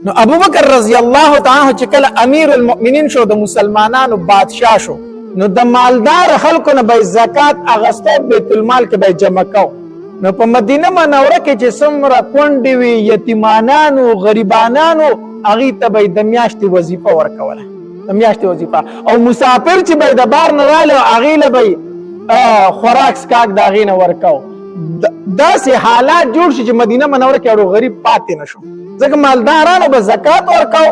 نو ابوبکر رضی الله تعالی چې کله امیر المؤمنین شو د مسلمانانو بادشاه شو نو د مالدار خلکو نه به زکات اغسطو بیت المال کې به جمع کو. نو په مدینه منوره کې چې څومره کونډې وي یتیمانانو غریبانانو هغې ته به د میاشتې وظیفه ورکوله، د میاشتې وظیفه. او مسافر چې به د بار نه راغلی هغې له به خوراک سکاک د هغې نه ورکو. داسې حالات جوړ شي چې مدینه منوره کې اړو غریب پاتې نه شو، ځکه مالدارانو به زکات ورکو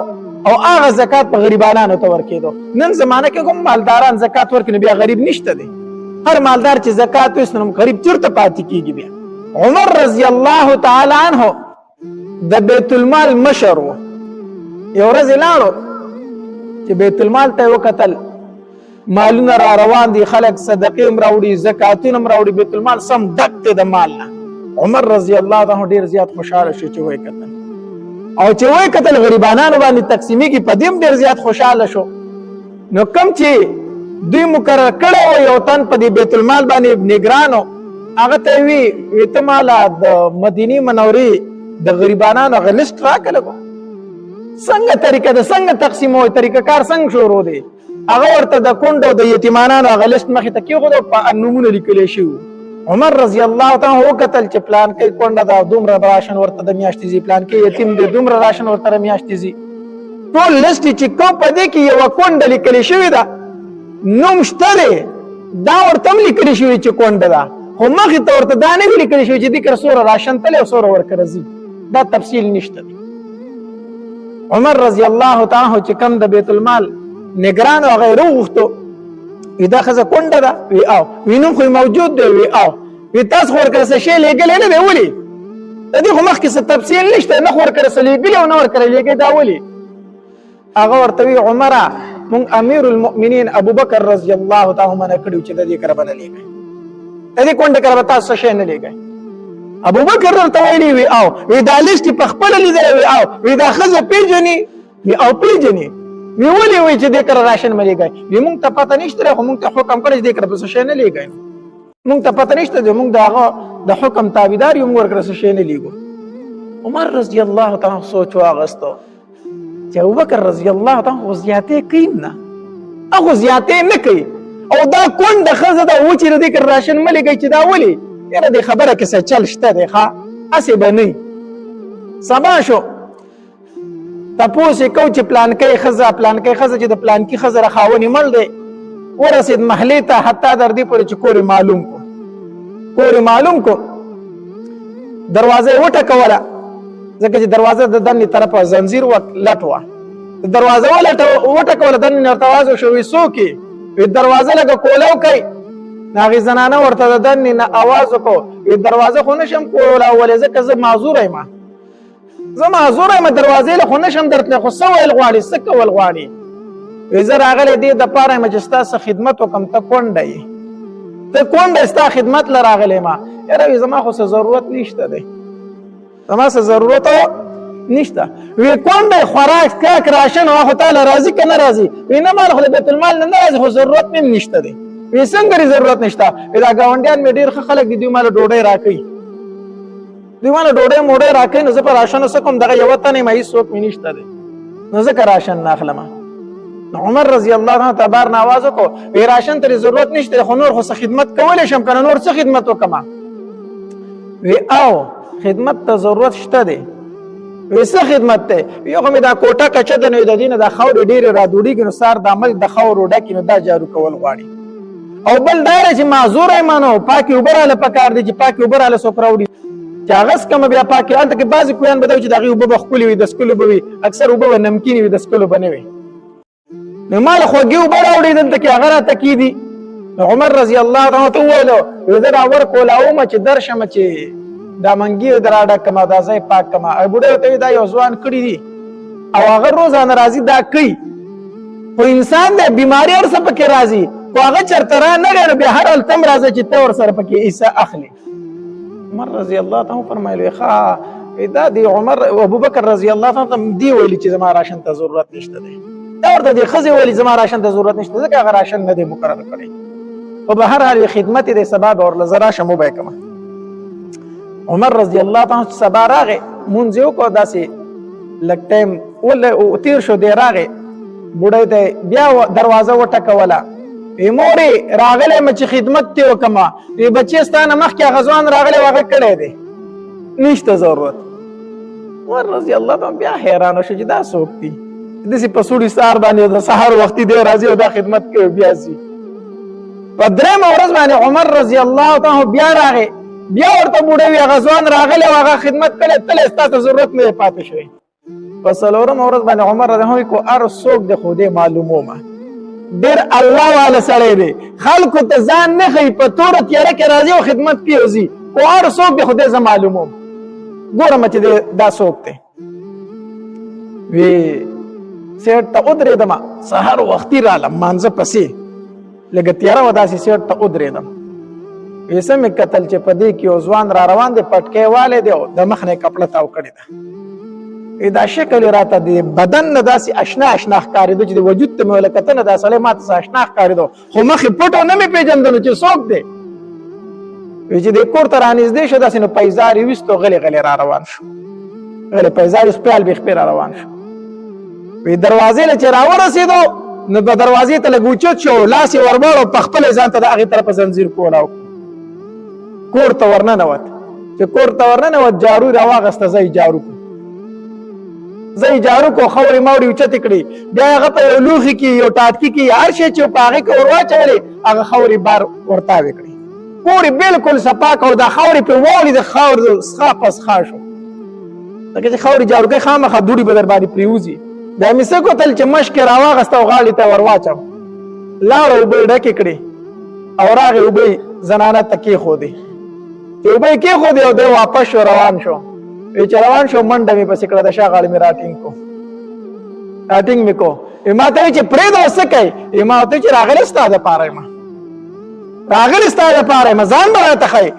او هغه زکات په غریبانانو ته ورکېدو. نن زمانه کې کوم مالداران زکات ورکړي بیا غریب نشته دی. هر مالدار چې زکات ویست نو غریب چېرته پاتې کېږي. بیا عمر رضی الله تعالی عنه د بیت المال مشر و. یو ورځ لاړو چې بیت المال ته یې وکتل، مالونه را روان دي، خلک صدقې هم راوړي زکاتونه هم راوړي، بیت المال سم ډک دی د مال نه. عمر رضی الله عنه ډېر زیات خوشحاله شو چې ویې کتل، او چې ویې کتل غریبانانو باندې تقسیمېږي په دې هم ډېر زیات خوشحاله شو. نو کوم چې دوی مقرر کړی و یو تن په دې بیت المال باندې نګرانو، هغه ته یې وي ته ماله د مدینې منورې د غریبانانو هغه لیسټ راکړه، څنګه طریقه ده، څنګه تقسیموي، طریقه کار څنګه شروع دی. هغه ورته د کونډو د یتیمانانو هغه لیسټ مخې ته کېښود، په نومونه لیکلی شوي. عمر رضی الله تعالی وکتل چې پلانکۍ کونډه ده دومره راشن ورته د میاشتې ځي، پلانکۍ یتیم دی دومره راشن ورته د میاشتې ځي. ټول لیسټ چې کوم په دې کې یوه کونډه لیکلې شوې ده، نوم شته دی، دا ورته هم لیکلې شوي چې کونډه ده، خو مخې ته ورته دا نه وي لیکلې شوي چې دې کره څومره راشن تللی او څومره ورکره ځي، دا تفصیل نشته دی. عمر رضی الله تعالی چې کوم د بیت المال نگران هغه یې راوغوښتو، وي دا ښځه کونډه ده، وي او وي نوم خو موجود دی، وي او وي تاسو خو ورکره څه شی لېږلی نه دی، ولې د دې خو مخکې څه تفصیل نشته، نه خو ورکره څه لېږلي او نه ورکره لېږي، دا ولې؟ هغه ورته وي عمره مونږ امیر المؤمنین ابوبکر رضی الله تعالی منع کړي چې د دې کره به نه لېږئ، د دې کونډې کره به تاسو څه شی نه لېږئ. ابوبکر ورته ویلي وي او وي دا لیسټ یې پخپله لیدلی وي او وي دا ښځه پېژني، وي او پېژني، وی ولې وایي چې دې کره راشن مه لېږئ؟ وي موږ ته پته نشته دی، خو موږ ته حکم کړی چې دې کره به څه شی نه لېږئ، موږ ته پته نشته دی، موږ د هغه د حکم تابعدار یو، موږ ورکره څه شی نه لېږو. عمر رضی الله تعالی سوچ واغستو چې ابوبکر رضی الله تعالی خو زیاتې کوي نه، هغه زیاتې نه کوي، او دا کونډه ښځه ده و چې د دې کره راشن مه لېږئ، چې دا ولې؟ یاره دې خبره کې څه چل شته دی، ښه هسې به نه. سبا شو تپوس یې کو چې پلانکۍ ښځه چې د پلانکي ښځه را خاونې مړ دی، ورسېد محلې ته، حتی در دې پورې چې کور یې معلوم کو، دروازه یې وټکوله، ځکه چې دروازه د دنې طرفه زنځیر لټ وه، دروازه وټکوله، دنې نه ورته آواز وشو، وي څوک یې؟ وي دروازه لږه کولو کوي. هغې زنانه ورته د دنې نه آواز وکړو، وي دروازه خو نشم کولولی ځکه زه معذوره یم، دروازې له خو نشم درتلی، خو څه ویل غواړې، څه کول غواړې؟ وي زه راغلی دې دپاره یم چې ستا څه خدمت وکړم، ته کونډه یې، ستا خدمت له راغلی یم. یاره وي زما خو څه ضرورت نشته دی، زما څه ضرورت نشته. وی کونډه خوراک سکاک راشن هغه خو تا له راځي که نه راځي؟ وی نه ما له خو د بیت المال نه راځي، خو ضرورت مې هم نشته دی. وی څنګه ضرورت نشته؟ وی دا ګاونډیان مې ډېر ښه خلک دي، دوی ما له ډوډۍ راکوي، موډۍ راکوي، نو زه په راشنو څه کوم، دغه یوه تن یم، هېڅوک مې نشته دی، نو ځکه راشن نه اخلم. نو عمر رضی الله عنه ته بار نه آواز وکړو، وی راشن ته ضرورت نشته، خو نور خو څه خدمت کولی شم که نه، نور څه خدمت وکړم؟ وی او خدمت ته ضرورت شته دی. وی څه خدمت دی؟ یو خو مې دا کوټه کچه ده، نو د دې نه دا خاورې ډېرې را دوړېږي، نو سار دا ملک د خاورو ډکي، نو دا جارو کول غواړي. او بل دا دی چې معذوره یم، نو پاکې اوبه راله پکار دي، چې پاکې اوبه راله څوک راوړي، چې هغه څکمه بیا پاکې. هلته کې بعضې کویان به دا وي چې د هغې اوبه به ښکلې وي، د څکلو به وي، اکثر اوبه به نمکینې وي، د څکلو به نه وي. نو ما له خوږې اوبه راوړې دلته کې، هغه راته کېدي. نو عمر رضی الله عنه ته وویلو، زه را ورکولاومه چې درشمه چې دا منګي در راډکم، دا ځای پاک کړم. بوډۍ ورته وایي دا یو ځوان کړي دي، او هغه روزانه راځي دا کوي، خو انسان دی بیماري هر څه پکې راځي، خو هغه چېرته را نه دی، نو بیا هر هلته هم راځي چې ته ورسره پکې حصه اخلي. عمر رضی الله عنه فرمایلو ښه دا دی عمر ابوبکر رضی الله عنه دی ویلي چې زما راشن ته ضرورت نشته دی، دا ورته دې ښځې ویلي زما راشن ته ضرورت نشته، ځکه هغه راشن نه دی مقرر کړی، خو به هر حال خدمت یې دی، سبا به ورله زه راشم وبه یې کړمه. عمر رضی الله عنه سبا راغی، مونځ یې وکړو، داسې لږ ټایم تیر شو دی راغی بوډۍ ته بیا دروازه وټکوله مورې راغلی م چې خدمت دې وکړمه بچې ستا نه مخکې هغه ځوان راغلی و هغه کړی دی نشته ضرورت. عمر رضی الله عنه بیا حیرانه شو چې دا څوک دي داسې په سوړي سهار باندې د سهار وختي دی راځي او دا خدمت کوي بیا ځي. په درېیمه ورځ باندې عمر رضی الله عنه بیا راغی بیا ورته بوډۍ وي هغه ځوان راغلی او هغه خدمت کړی تلی ستا ته ضرورت نه دی پاتې شوی. په څلورمه ورځ باندې عمر رضی الله عنه کو هر څوک د خو دې معلومومه ډېر الله والا سړی دی خلکو ته ځان نه ښیي په توره تیاره کې راځي او خدمت کوي او ځي خو هر څوک دی خو دې زه معلوموم ګورم چې دا څوک دی. وی سیټ ته ودرېدم سهار وختي رالم مانځه پسې لږه تیاره وه داسې سیټ ته ودرېدم وی څه مې کتل چې په دې کې یو ځوان را روان دی پټکی والی دی او د مخ نه یې کپړه تاو کړې ده. دا شکل راته د بدن نه داسې اشنا اشنا ښکارېده چې د وجود ته مې ویله کتنه دا سړی ما ته څه اشنا ښکارېده خو مخ یې پټ او نه مې پېژندلو چې څوک دی. وی چې دې کور ته رانږدې شو داسې نو پیزار یې ویستو غلی غلی را روان شو غلی پیزار یې سپیال بیخپې را روان شو. وی دروازې له چې راورسېدو نو په دروازې ته لږ اوچت شو لاس یې ورباړ او په خپله ځان ته د هغې طرفه زنځیر کولاو کور ته ورننوت. چې کور ته ورننوت جارو یې راواغسته زه یې جارو کړو زه یې جارو کړو خاورې ماورې اوچتې کړې بیا یې هغه په یو لوښي کې یو ټاټکي کې هر شی چې په هغې کې ور واچولې هغه خاورې بار ورتاوې کړې کور یې بلکل صفا کړو دا خاورې پرې واولې د خاورې څخه په څخه شو لکه چې خاورې جارو کوي خامخا دوړې به در باندې پرېوځي. بیا مې څه کوتل چې مشک یې راواغسته او غاړې ته ور واچو لاړه اوبه یې ډکې کړې او راغې اوبه یې زنانه ته کېښودې چې اوبه یې کېښودې او دی واپس شو روان شو. وی چې روان شو منډه مې پسې کړه د شا غاړې مې راټینګ مې کو ما ته وی چې پرېږده څه کوې ما ورته وی چې راغلی ستا دپاره یم راغلی ستا دپاره یم ځان به راته ښایي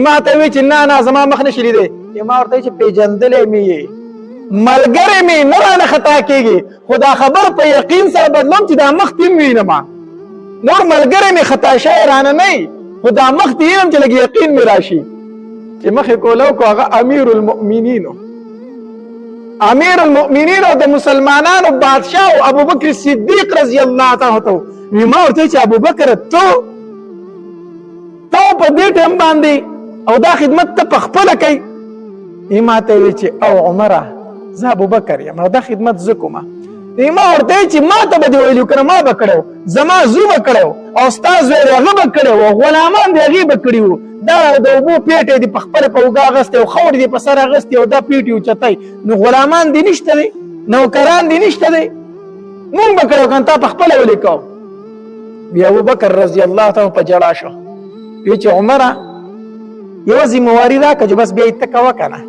ما ته وی چې نه نه زما مخ نشي لیدی ما ورته وی چې پېژندلی مې یې ملګری مې نه رانه خطا کېږي خو دا خبر په یقین سره بدلوم چې دا مخ دې م وینم نور ملګری مې خطا شوی رانه نه وي خو دا مخ دې وینم چې لږ یقین مې راشي. چې مخې کوله وکړو هغه امیر المؤمنینو د مسلمانانو بادشاه او ابوبکر صدیق رضی الله عنه ته وي ما ورته چې ابوبکر ته په دې ټایم باندې او دا خدمت ته په خپله کوي ما ته وی چې او عمره زه ابوبکر یم او دا خدمت زه کومه ما ورته چې ما ته به دې ویلي که نه ما به کړی زما زوی به کړی او ستا زوی هغه به کړی او غلامان د هغې به کړي وو دا د اوبو پیټې دې په خپله په اوږه اغوستی او خاورې دې په سر اغوستې او دا پیټې اوچتی نو غلامان دې نشته دی نوکران دې نشته دی مونږ به کړی که تا په خپله ولیکو. بیا ابوبکر رضی الله تعالی په جړا شو وی چې عمره یوه ذمواري راکړه چې بس بیا یې ته کوه که نه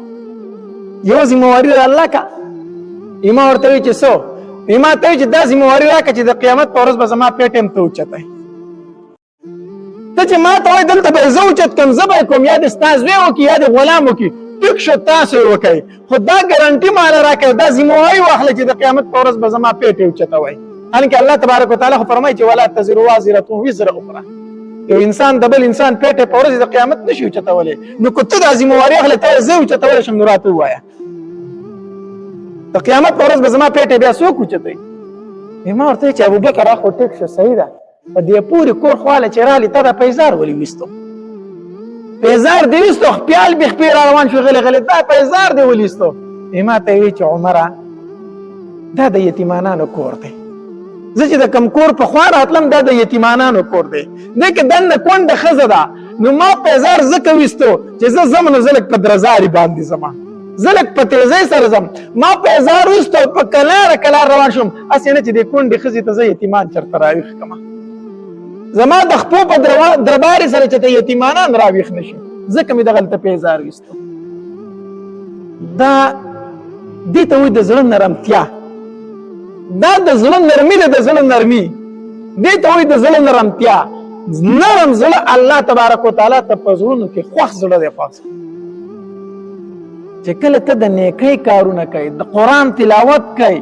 یوه ذمواري را الله که ما ورته وی چې څو ما ته وی چې دا ذمواري راکړه چې د قیامت په ورځ به زما پیټ یم ته اوچتی ته چې ما ته وایي دلته به یې زه اوچت کړم زه به یې کوم یا دې ستا زوی وکړي یا دې غلام وکړي ټیک شو تاسو یې وکړئ خو دا ګرنټي ماله راکړئ دا ذمواري واخله چې د قیامت په ورځ به زما پیټ یې اوچتوئ حالانکې الله تبارک وتعالی خو فرمایي چې ولا تزر وازرة وزر اخرى یو انسان د بل انسان پیټ په ورځ د قیامت نشي اوچتولی نو که ته دا ذمواري اخلې ته زه اوچتولی شم نو راته ووایه د قیامت په ورځ به زما پیټې بیا څوک اوچتوي. ما ورته چې ابوبکر خو ټیک شو صحیح ده په دې پورې کور خواله چې رالي تا دا پیزار ولې ویستو پیزار دې ویستو خپیال بېخپې را روان شو غلی غلی دا پیزار دې ولې ویستو ما ته وی چې عمره دا د یتیمانانو کور دی زه چې د کم کور په خوا راتلم دا د یتیمانانو کور دی دې کې دننه کونډه ښځه ده نو ما پیزار ځکه ویستو چې زه ځم نو زه لږ په درزاري باندې ځم زه لږ په تیزۍ سره ځم ما پیزار ویستو په کلاره روان شوم هسې نه چې دې کونډې ښځې ته زه یتیمان چېرته راویښ کړمه زما د خپو په دربارې سره چې ته یتیمانان راویښ نه شي ځکه مې دغلته پیزار ویستو. دا دې ته وایي د زړه نرمتیا دا د زړه نرمي ده د زړه نرمي دې ته وایي د زړه نرمتیا نرم زړه الله تبارک وتعالی ته په زړونو کې خوښ زړه دی خوښ چې کله ته د نیکۍ کارونه کوي د قرآن تلاوت کوي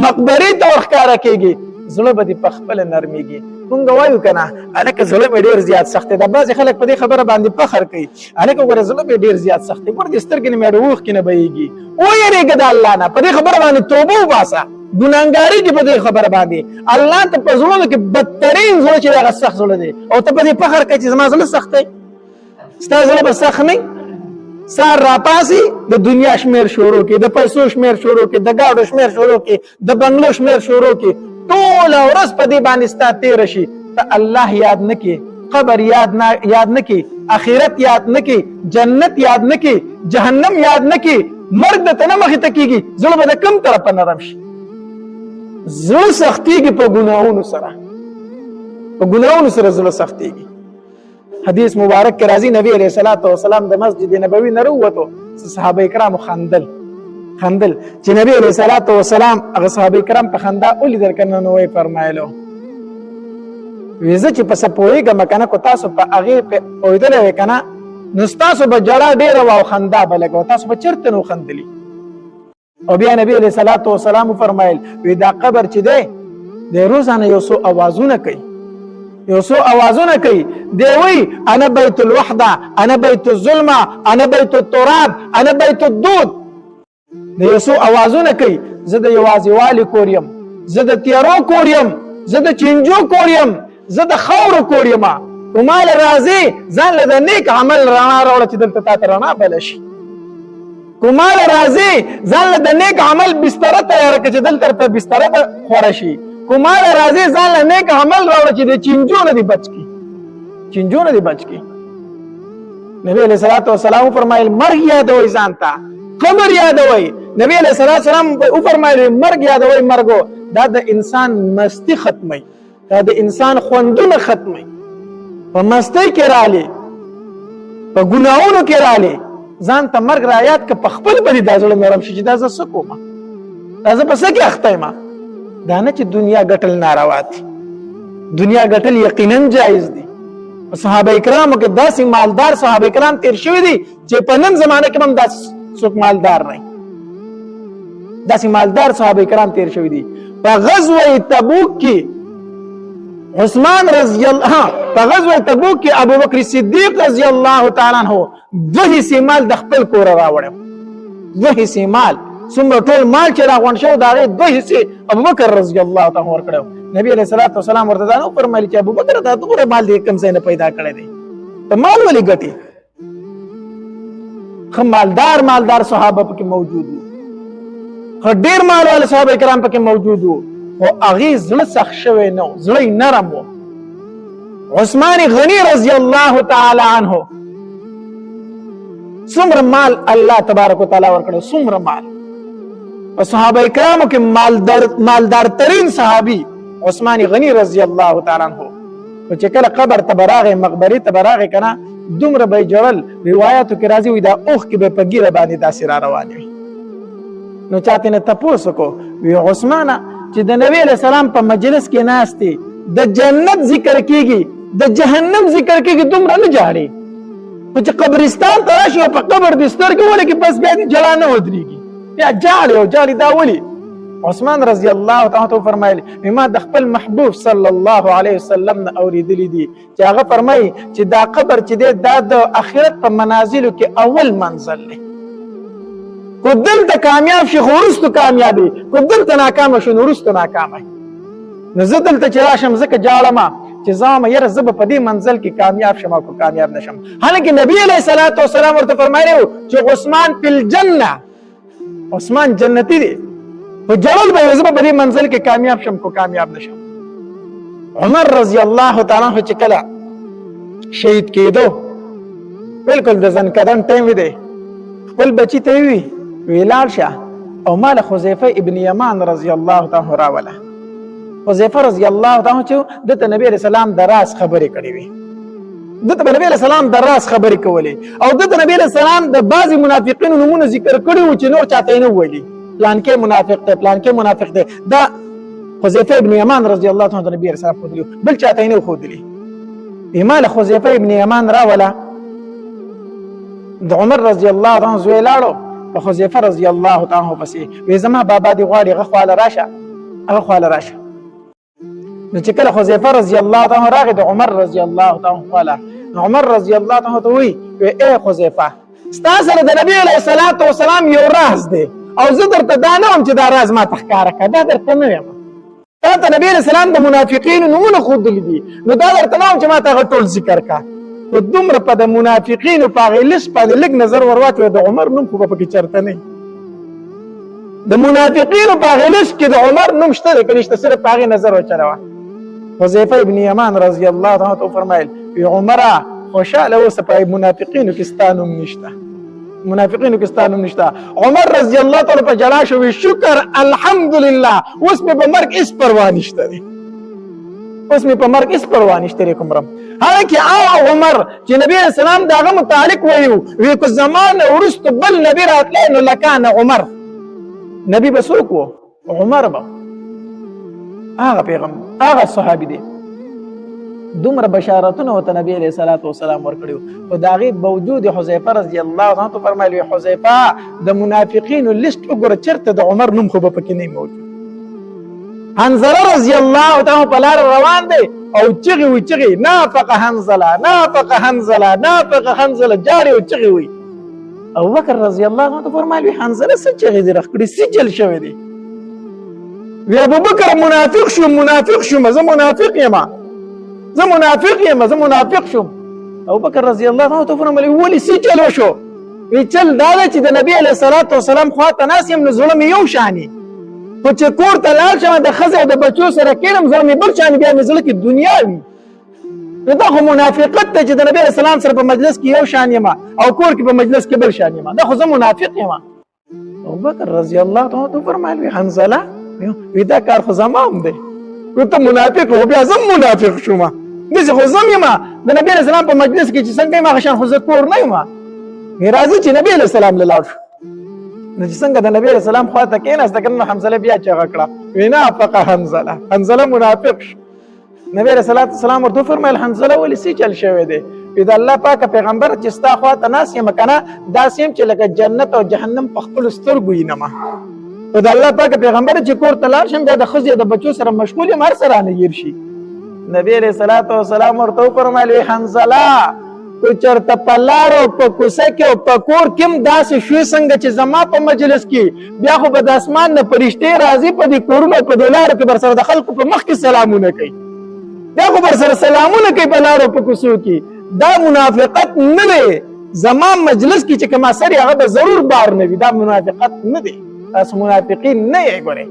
مقبرې ته ورښکاره کېږي زړه به دې په خپله نرمېږي مونږ وایو کنه الکه زړه مې ډیر زیات سخت دی. بعضې خلک په دې خبره باندې فخر کوي الکه ګوره زړه مې ډیر زیات سخت دی، ګوره دې سترګې نه مې روح کې نه بهیږي. ویرېږه د الله نه، په دې خبره باندې توبه وباسه، ګناهګاري دې په دې خبره باندې. الله ته په زړونو کې بدترین زړه چې هغه سخت زړه دی، او ته په دې فخر کوې چې زما زړه سخت دی. ستا زړه به سخت نه سار راپاسي د دنیا شمیر شروع کې، د پیسو شمیر شروع کې، د گاډو شمیر شروع کې، د بنگلو شمیر شروع کې، ټوله ورځ په دې باندې ستا تېره شي. ته الله یاد نه کې، قبر یاد نه کې، آخرت یاد نه کې، جنت یاد نه کې، جهنم یاد نه کې، مرګ د ته نه مخې ته کېږي، زړه به د کوم طرفه نرم شي؟ زړه سختېږي په ګناهونو سره، په ګناهونو سره زړه سختېږي. حدیث مبارک کې راځي نبی علیہ الصلوۃ والسلام د مسجد نبوي نه راووتو، صحابه کرامو خندل چې نبی علیہ الصلوۃ والسلام هغه صحابه کرام په خندا ولیدل کنه، نو یې فرمایلو ویزه چې په سپويګه مکنه کو تاسو په هغه په اویدل کنه نو تاسو به جړه ډیره او خندا بلګو، تاسو به چرته نو خندلی. او بیا نبی علیہ الصلوۃ والسلام فرمایل وی دا قبر چې دی د روزانه یو څو اوازونه کوي، دی وی انا بیت الوحده، انا بیت الظلمه، انا بیت التراب، انا بیت الدود. د یو څو اوازونه کوي، زه د یوازیوالي کور یم، زه د تیارو کور یم، زه د چنجو کور یم، زه د خاورو کور یم. ومال راځي ځان له د نیک عمل رڼا راوړه چې دلته تا ته رڼا بله شي. کومال راځي ځان له د نیک عمل بستره تیاره کړه چې دلته ته بستره ته خوره شي. کومال راځي ځان له نیک عمل راوړه چې د چنجو نه دې بچ کړي، چنجو نه دې بچ کړي. نبی علیہ الصلوۃ والسلام فرمایل مرګ یادوئ ځان ته، قبر یادوئ. نبی علیہ الصلوۃ والسلام فرمایل مرګ یادوئ، مرګو دا د انسان مستی ختمي، دا د انسان خوندونه ختمي. په مستی کې رالی، په ګناهونو کې رالی، ځان ته مرګ را یاد که په خپل باندې دا زړه نرم شي چې دا زه څه کومه، دا زه په څه کې اخته یم. دا نه چې دنیا ګټل ناروا دي، دنیا ګټل یقینا جایز دي. صحابه کرامو کې داسې مالدار صحابه کرام تیر شوي دي چې په نن زمانه کې هم داسې څوک مالدار نه، داسې مالدار صحابه کرام تیر شوي دي. په غزوه تبوک کې عثمان رضی الله، په غزوه تبوک کې ابو بکر صدیق رضی الله تعالی عنہ 2 حصے مال د خپل کور راوړ، 2 حصے مال، څومره ټول مال چې راغونډ شو دا 2 حصے ابو بکر رضی الله تعالی عنہ ورکړو. نبی علیہ الصلوۃ والسلام ورته دا نو فرمایلی چې ابو بکر دا ټول مال دې کم ځای نه پیدا کړی دی، ته مال ولې ګټي؟ خو مالدار صحابه پکې موجود وو، خو ډیر مال والے صحابه کرام پکې موجود وو، او هغه زړه سخت شوی نو، زړه نرم وو. عثمان غنی رضی الله تعالی عنہ څومره مال الله تبارک وتعالى ورکړو، څومره مال. او صحابه کرامو کې مالدار ترین صحابي عثمان غنی رضی الله تعالی عنہ. او چې کله قبر تبراغه مقبره تبراغه کنه دومره به جړل، روایتو کې راځي وي دا اوخ کې به په ګیره باندې داسې را روان وي. نو چاته نه تاسو کو وی عثمان چې د نبی علیہ السلام په مجلس کې ناشتي د جنت ذکر کیږي، د جهنم ذکر کیږي، دومره نه جاړي. او چې قبرستان ته راشي او په قبر د سترګې ولګي بس بیا دې جلا نه ودرېږي، بیا جاړي دا ولي؟ عثمان رضی الله تعالی عنہ فرمایلی ما د خپل محبوب صلی الله علیه وسلم نه اوریدلی دي چې هغه فرمایي چې دا قبر چې دی دا د آخرت په منازلو کې اول منزل دی. کو دلته کامیاب شي خو وروسته کامیابي، کو دلته ناکامه شي نو وروسته ناکامه. نو زه دلته چې راشم ځکه جاړم چې زما یره زه به په دې منزل کې کامیاب شم او کامیاب نشم. حالانکه نبی علیہ الصلوۃ والسلام ورته فرمایلی چې عثمان فی الجنه، عثمان جنتی دی، په جلال به زه په دې منزل کې کامیاب شم کو کامیاب نشم. عمر رضی الله تعالی عنہ چې کله شهید کېدو بالکل د ځنکدن ټیم دی، خپل بچی ته وی ویلال شه او مال حذیفه ابن یمان رضی الله تعالی راوله. حذیفه رضی الله تعالی چې د نبی علیہ السلام د راز خبرې کړې وي، د نبی علیہ السلام د راز خبرې کولې، او د نبی علیہ السلام د بعضی منافقینو نمونه ذکر کړي و چې نور چاته نه ویلي پلان کې منافق دی، پلان کې منافق دی. دا حذیفه ابن یمان رضی الله تعالی عنہ نبی رسول الله خودلی بل چاته نه خودلی. ایمال حذیفه ابن یمان راولا د عمر رضی الله عنه زوی لاړو، او حذیفه رضی الله تعالی عنہ پسې وې زما بابا دی غواړي غخواله راشه، هغه خواله راشه. نو چې کله حذیفه رضی الله تعالی عنہ راغی د عمر رضی الله تعالی عنہ قال عمر رضی الله تعالی عنہ ته وی اے حذیفه ستا سره د نبی علیه الصلاۃ والسلام یو راز دی او زه درته دا نه وم چې دا راز ما ته ښکاره کړه دا درته نه یم تا ته نبی علیه السلام د منافقینو نومونه ښودلي دي نو دا درته نه وم چې ما ته هغه ټول ذکر کړه خو دومره په د منافقینو په هغې لست باندې لږ نظر ور واچوه د عمر نوم خو به پکې چېرته نه د منافقینو په هغې لست کې د عمر نوم شته دی که نشته صرف په هغې نظر وچلوه حذیفه ابن یمان رضی الله عنه ته وفرمیل عمره خوشحاله اوسه په منافقینو کې ستا نوم نشته منافقینو کې ستا نوم نشته عمر رضی الله تعالی په جلا شو وی شکر الحمدلله اوس مې په مرګ هېڅ پروا نشته دی اوس مې په مرګ هېڅ پروا نشته دی کوم رب حالانکه عمر چې نبی علیه السلام د هغه متعلق ویو وی که زما نه وروسته بل نبي راتلی نو لکانه عمر نبی به څوک و عمر به هغه پیغمبر هغه صحابي دی دومره بشارتونه ورته نبی علیه الصلاۃ والسلام ورکړي وو په د هغې باوجود حذیفه رضی الله عنه ته فرمایل حذیفه د منافقینو لیست وګوره چېرته د عمر نوم خو به پکې نه موجود حنظله رضی الله تعالی په لاره روان دی او چغې وي چغې نافق حنظله نافق حنظله نافق حنظله جاړې او چغې وي ابوبکر رضی الله عنه ته فرمایل حنظله څه چغې دي رخ کړي سجل شوی دی وی ابوبکر منافق شوم منافق شوم زه منافق یم زه منافق یم زه منافق شوم ابوبکر رضی الله عنه ته فرمایل ولې سجل وشو وی چل دا ده چې د نبی علیه الصلاۃ والسلام خواته ناست یم نو زړه مې یو شانې خو چې کور ته لاړ شم د ښځې او د بچو سره کېنم زړه مې بل شانې بیا مې زړه کې دنیا وي نو دا خو منافقت دی چې د نبي علیه السلام سره په مجلس کې یو شان یم او کور کې په مجلس کې بل شان یم دا خو زه منافق یم ابوبکر رضی الله عنه ته فرمایل وی حنظله وی دا کار خو زما هم دی نو ته منافق خو بیا زه منافق شوم داسې خو زه یم د نبي علیه السلام په مجلس کې چې څنګه یم هغه شان خو زه کور نه یم راځي چې نبي علیه السلام له لاړ شو نو چې څنګه د نبی علیه السلام خواته کېناسته که نه حنظله بیا چغه کړه وی نافق حنظله حنظله منافق شو نبی علیه السلام ورته وفرمیل حنظله ولې څه چل شوی دی وی د الله پاکه پیغمبر چې ستا خواته ناست یم که نه داسې یم چې لکه جنت او جهنم په خپلو سترګو وینمه خو د الله پاکه پیغمبر چې کور ته لاړ شم بیا د ښځې د بچو سره مشغول یم هر څه رانه هیر شي نبی علیه الصلاة والسلام ورته وفرمیل وی حنظله که چېرته په لارو په کوڅه کې او په کور کې هم داسې شوې څنګه چې زما په مجلس کې بیا خو به د اسمان نه فرشتې راځي په دې کورونو په دې لارو کې بر سره د خلکو په مخ کې سلامونه کوي بیا خو بر سره سلامونه کوي په لارو په کوڅو کې دا منافقت نه دی زما مجلس کې چې کوم اثر هغه به ضرور بار نه وي دا منافقت نه دی تاسو منافقین نه یې ګورئ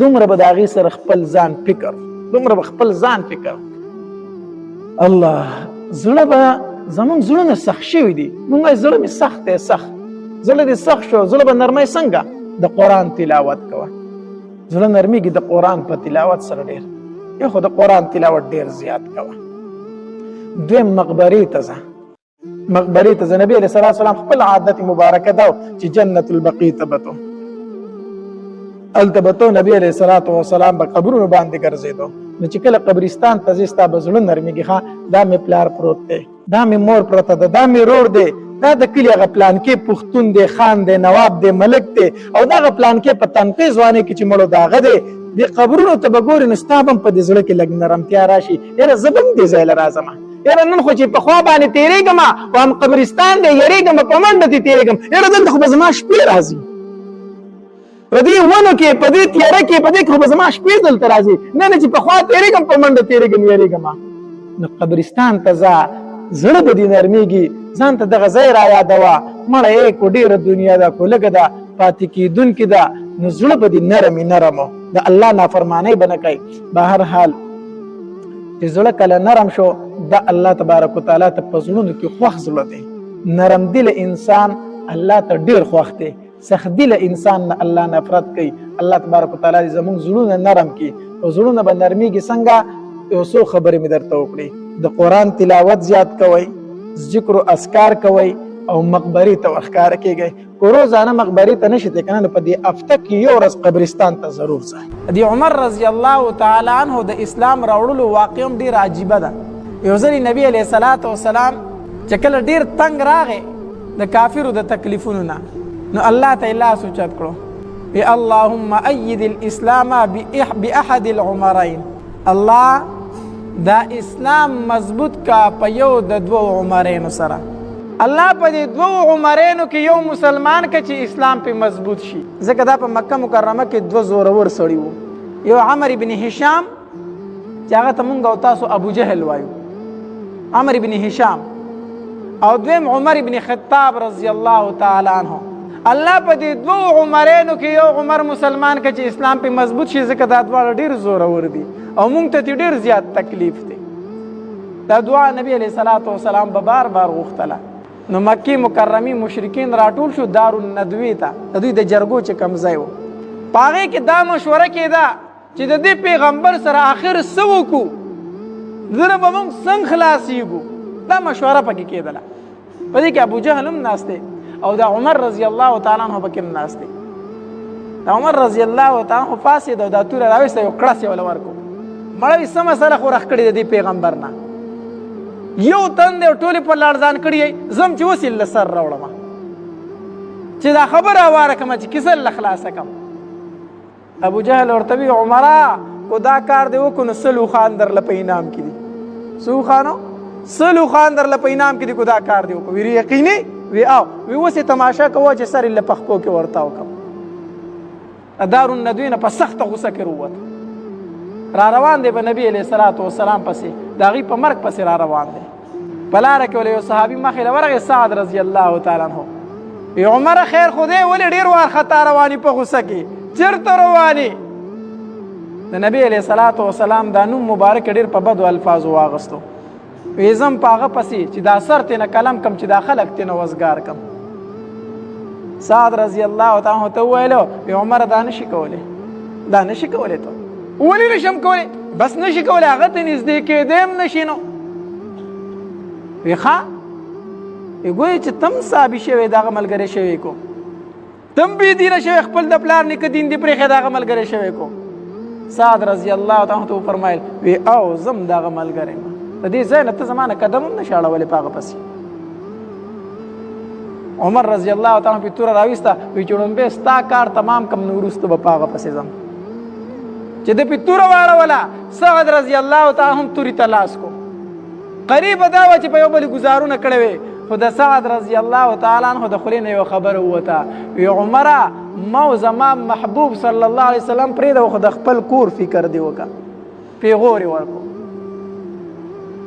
دومره به د هغې سره خپل ځان فکر دومره به خپل ځان فکر الله زړه به زمونږ زړونه سخت شوي دي مونږ وایي زړه مې سخت دی سخت زړه دې سخت شو زړه به نرمی څنګه د قرآن تلاوت کوه زړه نرمیږي د قرآن په تلاوت سره ډېر یو خو د قرآن تلاوت ډېر زیات کوه دویم مقبرې ته ځه مقبرې ته ځه نبي علیه الصلاة والسلام خپل عادت مبارکه ده چې جنت البقیع ته به تو هلته به تو نبي علیه الصلاة والسلام به قبرونو باندې ګرځېدو نو چې کله قبرستان ته ځې ستا به زړه نرمېږي ښه دا مې پلار پروت دی دا مې مور پرته ده دا مې رور دی دا د کلي هغه پلانکې پښتون دی خان دی نواب دی ملک دی او دغه پلانکې په تنقې ځوانۍ کې چې مړو د هغه دی دې قبرونو ته به ګورې نو ستا به هم په دې زړه کې لږ نرمتیا راشي یاره زه به هم دې ځای له راځم یاره نن خو چې په خوا باندې تېرېږم او هم قبرستان دی یېرېږم په منډه دې تېرېږم یاره دلته خو به زما شپې راځي په دې ونو کې په دې تیاره کې په دې کې خو به زما شپې دلته راځي نه نه چې په خوا تېرېږم په منډه تېرېږم یېرېږم نو قبرستان ته ځه زړه به دې نرمېږي ځان ته دغه ځای را یادوه مړه یې کو ډېره دنیا ده کو لږه ده پاتې کېدونکې ده نو زړه به دې نرمې نرمو د الله نافرمانۍ به نه کوي به هر حال چې زړه کله نرم شو د الله تبارک وتعالی ته په زړونو کې خوښ زړه دی نرم دل انسان الله ته ډېر خوښ دی سخت دل انسان نه الله نفرت کوي الله تبارک وتعالی زموږ زړونه نرم کړي او زړونه به نرمېږي څنګه یو څو خبرې مې درته وکړي د قرآن تلاوت زیات کوئ ذکر و اذکار کوئ او مقبرې ته ورښکاره کېږئ که روزانه مقبرې ته نشئ تللی که نه په دې هفته کې یو ورځ قبرستان ته ضرور ځئ د عمر رضی الله تعالی عنه د اسلام راوړلو واقع هم ډېره عجیبه ده یو ځلې نبي علیه الصلاة والسلام چې کله ډېر تنګ راغی د کافرو د تکلیفونو نه نو الله ته یې لاس اوچت کړو اللهم اید الاسلام باحد العمرین الله دا اسلام مضبوط کا په یو د دوو عمرینو سره. الله په دې دوو عمرینو کې یو مسلمان که چې اسلام په مضبوط شي. ځکه دا په مکه مکرمه کې دوه زورور سړي وو. یو عمر بن هشام چې هغه ته مونږ او تاسو ابو جهل وایو، عمر بن هشام، او دویم عمر بن خطاب رضی الله تعالی عنہ. الله په دې دوو عمرینو کې یو عمر مسلمان که چې اسلام په مضبوط شي، ځکه دا دواړه ډېر زورور دي او مونږ ته ډېر زیات تکلیف دی. دا دعا نبی علیه الصلاۃ والسلام به بار بار غوښتله. نو مکی مکرمی مشرکین راټول شو دارالندوی ته، د دوی د جرګو چې کوم ځای و. په هغې کې دا مشوره کېده چې د دې پیغمبر سره آخر څه وکړو، زره به موږ څنګه خلاصېږو. دا مشوره پکې کېدله. په دې کې ابو جهل هم ناست دی او دا عمر رضی الله تعالی عنه پکې هم ناست دی. دا عمر رضی الله تعالی عنه پاسېد او دا توره راویسته، یو کړس یې وله ورکړو. مړی څه مسله خو رخ کړې د دې پیغمبر نه، یو تن دی ټولې په لړزان کړي یې. زم چې اوس یې له سر راوړم چې دا خبره هواره کړم چې کیسه له خلاصه کړم. ابو جهل ورته وی عمره کو دا کار دی وکړو نو سلو خان درله په انعام کې دي. څو خانو؟ سلو خان درله په انعام کې دي کو دا کار دی وکړو. وی یقیني؟ وی او وی اوس یې تماشا کوه چې سر یې له پخپو کې ورته وکړم. دارالندوی نه په سخته غوسه کې ووت. را روان دی به نبی علیه الصلاۃ والسلام پسې، د هغې په مرګ پسې را روان دی. په لاره کې ولې یو صحابي مخې له ورغی، سعد رضی الله تعالی عنه. وی عمره خیر خو دی ولې ډېر وارخطا رواني په غوسه کې، چېرته رواني؟ د نبی علیه الصلاۃ والسلام دا نوم مبارک ډېر په بدو الفاظو واغستو. وی زم په هغه پسې چې دا سر تېنه قلم کم چې دا خلک تېنه وزګار کم. سعد رضی الله تعالی عنه ته وویلو وی عمره دا نشي کولی، دا نشي کولی. ته ولې نشم کولی؟ بس نشي کولی، هغه ته نږدې کېدی هم نشي. نو وی ښه، وی ګویې چې تم صحابي شوی دغه ملګری شوی کو، تم بې دینه شوی، خپل د پلار نیکه دین دې پرېښی دغه ملګری شوی کو. سعد رضی الله تعالی عنه فرمایل وی او زم دغه ملګری یم، د دې ځای نه ته زما نه قدم هم نشې اړولی په هغه پسې. عمر رضی الله تعالی عنه پې توره راویسته، وی چې ړومبی ستا کار تمام کم نو وروسته به په هغه پسې ځم. چې د پې توره واړوله، سعد رضی الله تعالی هم تورې ته لاس کو. قریبه دا وه چې په یو بلې ګزارونه کړی وې، خو د سعد رضی الله تعالی عنه د خولې نه یوه خبره ووته. وی عمره ما او زما محبوب صلی الله علیه وسلم پرېږده، خو د خپل کور فکر دې وکړه، پیغور یې ورکړو.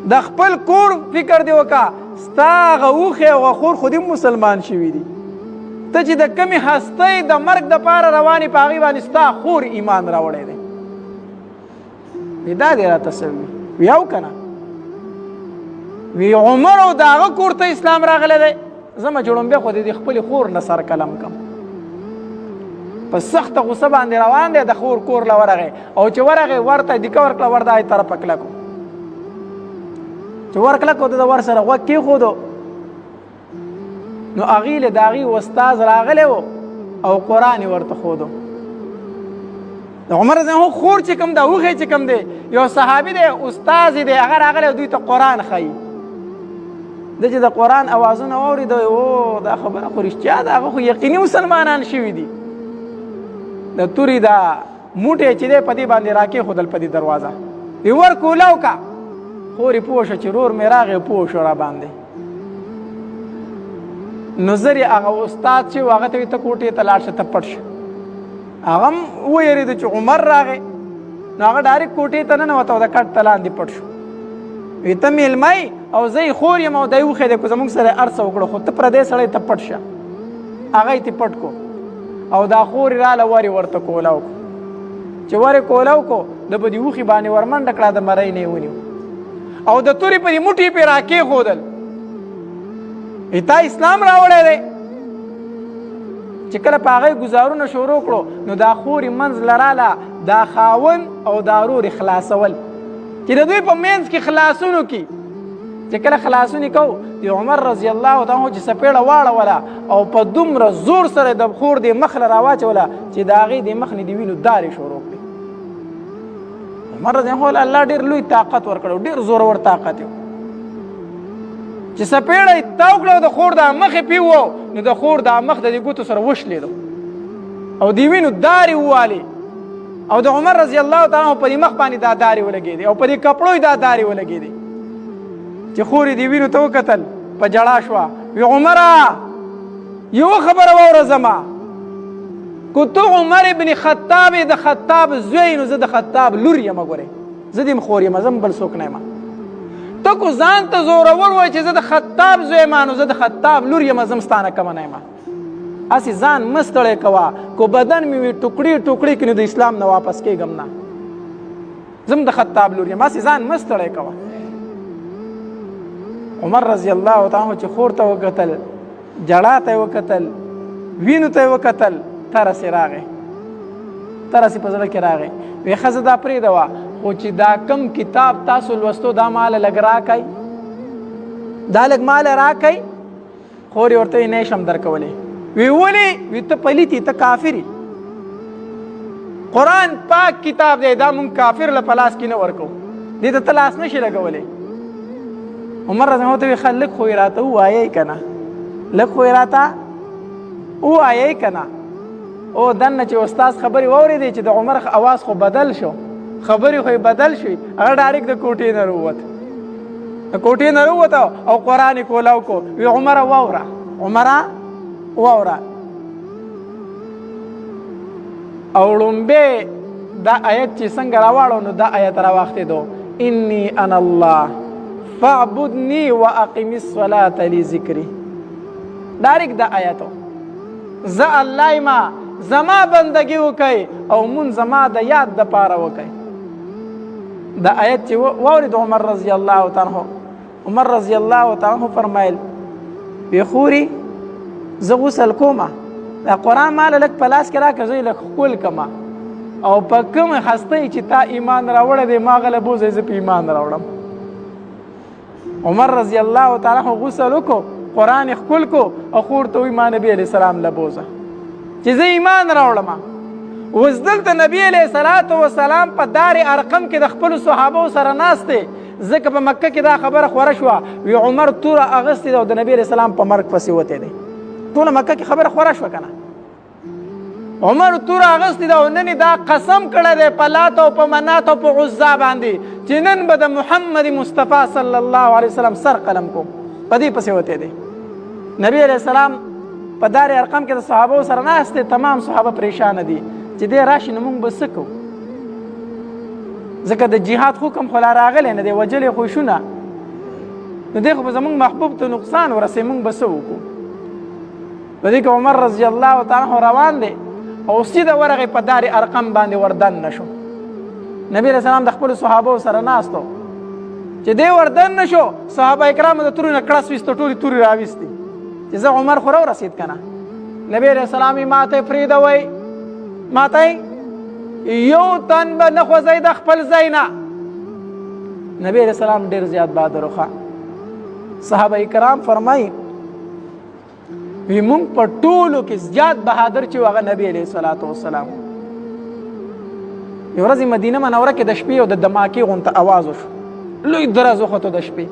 د خپل کور فکر دې وکړه، ستا هغه اوښې او غخور خو دې مسلمان شوي دي. ته چې د کمې هستۍ د مرګ دپاره روانې په هغې باندې ستا خور ایمان راوړی دی. وی دا دې راته څه وي؟ وی او که نه؟ وی عمر او د هغه کور ته اسلام راغلی دی، زه جوړمبی خو د خپلې خور نه سر قلم کم. په سخته غوسه باندې روان دی، د خور کور له ورغی او چې ورغی ورته دیکه ورکړه، ور د هغې طرفه کلکو. چې ور کلکو د ور سره غوږ کېښودو، نو هغې له د هغې استاذ راغلی و او قرآن یې ورته ښودو. د عمر رضی الله خور چې کوم ده، اوښی چې کوم دی، یو صحابي دی، استاذ دی، هغه راغلی دوی ته قرآن ښایي. د چې د قرآن اوازونه واورېده، او دا خبره خو رښتیا ده، هغه خو یقیني مسلمانان شوي دي. د تورې دا موټی چې دی په دې باندې راکېښودل په دې دروازه، وی ور کولاو که. خور یې پوه شوه چې رور مې راغی، پوه شو را باندې. نو زر یې هغه استاد چې و هغه ته وي ته کوټې ته لاړ شه، ته پټ شه. هغه هم ویرېده چې عمر راغی، نو هغه ډایرکټ کوټې ته ننوته او د کټ ته لاندې پټ شو. وی ته میلمه او زه یې خور یم او دی اوښی دی، که زموږ سره یې هر څه وکړو، خو ته پردی سړی ته پټ شه. هغه یې تې پټ کو او دا خور یې راله ور یې ورته کولاو کو. چې ور یې کولاو کو، د به دې اوښي باندې ور منډه کړه، د مرۍ نه یې ونیو او د تورې په دې موټي پې را کېښودل. تا اسلام راوړی دی. چې کله په هغې ګزارونه شروع کړو، نو دا خور یې منځ له راله، دا خاون او دا ورور یې خلاصول. چې د دوی په منځ کې خلاصونو کې چې کله خلاصون یې کوو، د عمر رضی الله تعالی عنه چې څپېړه واړوله او په دومره زور سره د خور دې مخ له راواچوله چې د هغې د مخ نه د وینو دارې شروع کړې. عمر رضی الله الله ډېر لوی طاقت ورکړی، ډېر زورور طاقت یې چې څپېړه یې تاو کړه او د خور دا مخ یې پې وو، نو د خور دا مخ د دې ګوتو سره وشلېدو او د وینو دارې ووالې. او د عمر رضی الله تعالی عنہ په مخ باندې دا داري ولګېدې او په دې کپړو دا داري ولګېدې چې خورې دې وینو ته وکتل په جړا شوه وی عمره یو خبره واوره زما کو ته عمر ابن خطاب د خطاب زوی نو زه د خطاب لور یم ګورې زه دې خور یم زه بل څوک نه یم ته کو ځان ته زورور وایې چې زه د خطاب زوی یم نو زه د خطاب لور یم زه ستانه کمه نه یم اسی ځان مه ستړی کوه کو بدن مې وي ټوکړي ټوکړي کړي د اسلام نه واپس کېږم نه زه د خطاب لور یم اسی ځان مه ستړی کوه عمر رضی الله تعالی عنہ چې خور ته وکتل جړا ته وکتل وینو ته وکتل ترسې راغی ترسې په زړه کې راغی وی ښځه دا پرېږده وه خو چې دا کم کتاب تاسو لوستو دا ماله لږ راکئ دا لږ ماله راکئ خور یې ورته وی نه شم درکولی وی ولې وی ته پلیت ته کافر قرآن پاک کتاب دی دا مونږ کافر له په لاس کې نه ورکو دې ته ته لاس نه شي لګولی عمر رضی الله ته وی ښه لږ خو یې راته ووایئ که نه لږ خو یې راته ووایئ که نه او دننه چې استاد خبرې واورېدې چې د عمر اواز خو بدل شو خبرې خو یې بدل شوې هغه ډایرکټ د کوټې نه راووت د کوټې نه راووته او قرآن یې کولاو کو وی عمره واوره عمره واوره او ړومبې دا آیت چې څنګه راواړو نو دا آیت راواختېدو انی انا الله فاعبدنی واقم الصلاة لذکری ډایرکټ دا آیتو زه الله ما زما بندگی وکئ او مون زما د یاد د پاره وکئ دا آیت چې واورید عمر رضی الله تعالی عنہ عمر رضی الله تعالی عنہ فرمایل وی خوري زه غسل کومه دا قرآن ماله لږ په لاس کې راکړه زه یې لږ ښکل کړمه او په کومه خستۍ چې تا ایمان راوړی دی ما غله بوځئ زه په ایمان راوړم عمر رضی الله تعالی عنہ غسل وکړو قرآن یې ښکل کو او خور ته وایي ما نبي علیه السلام له بوځه چې زه ایمان راوړم اوس دلته نبي علیه الصلاة وسلام په دار ارقم کې د خپلو صحابو سره ناست دی ځکه په مکه کې دا خبره خوره شوه وی عمر توره اغوستې ده او د نبي علیه السلام په مرګ پسې وتی دی ټوله مکه کې خبره خوره شوه که نه عمر توره اغوستې ده او نن دا قسم کړی دی په لات او په منات او په عزا باندې چې نن به د محمد مصطفی صلی الله علیه وسلم سر قلم کوم په دې پسې وتی دی نبی علیه السلام په دار ارقم کې د صحابو سره ناست دی تمام صحابه پریشانه دي چې دی راشي نو موږ به څه کوو ځکه د جهاد حکم خو لا راغلی نه دی وجلې خو شونه نو دی خو به زموږ محبوب ته نقصان ورسوي موږ به څه وکړو په دې کې عمر رضی الله تعالی عنہ روان دی او سیده ورغی په دار ارقم باندې وردن نشو نبی علیه السلام د خپلو صحابو سره ناست و چې دی وردن نشو صحابه کرامو د تورو نه کړس ویسته ټولې تورې راویستې چې زه عمر خو راورسېد که نه نبی علیه السلام یې ماته یې پرېږدوئ ماته یو تن به نه خوځئ د خپل ځای نه نبی علیه السلام ډېر زیات بهادر و صحابه کرام فرمایي وی مونږ په ټولو کې زیات بهادر چې هغه نبی علیه الصلاة وسلام یو ورځ مدینه منوره کې د شپې او د دماکې غونته اواز وشو لوی درز وخوتو د شپې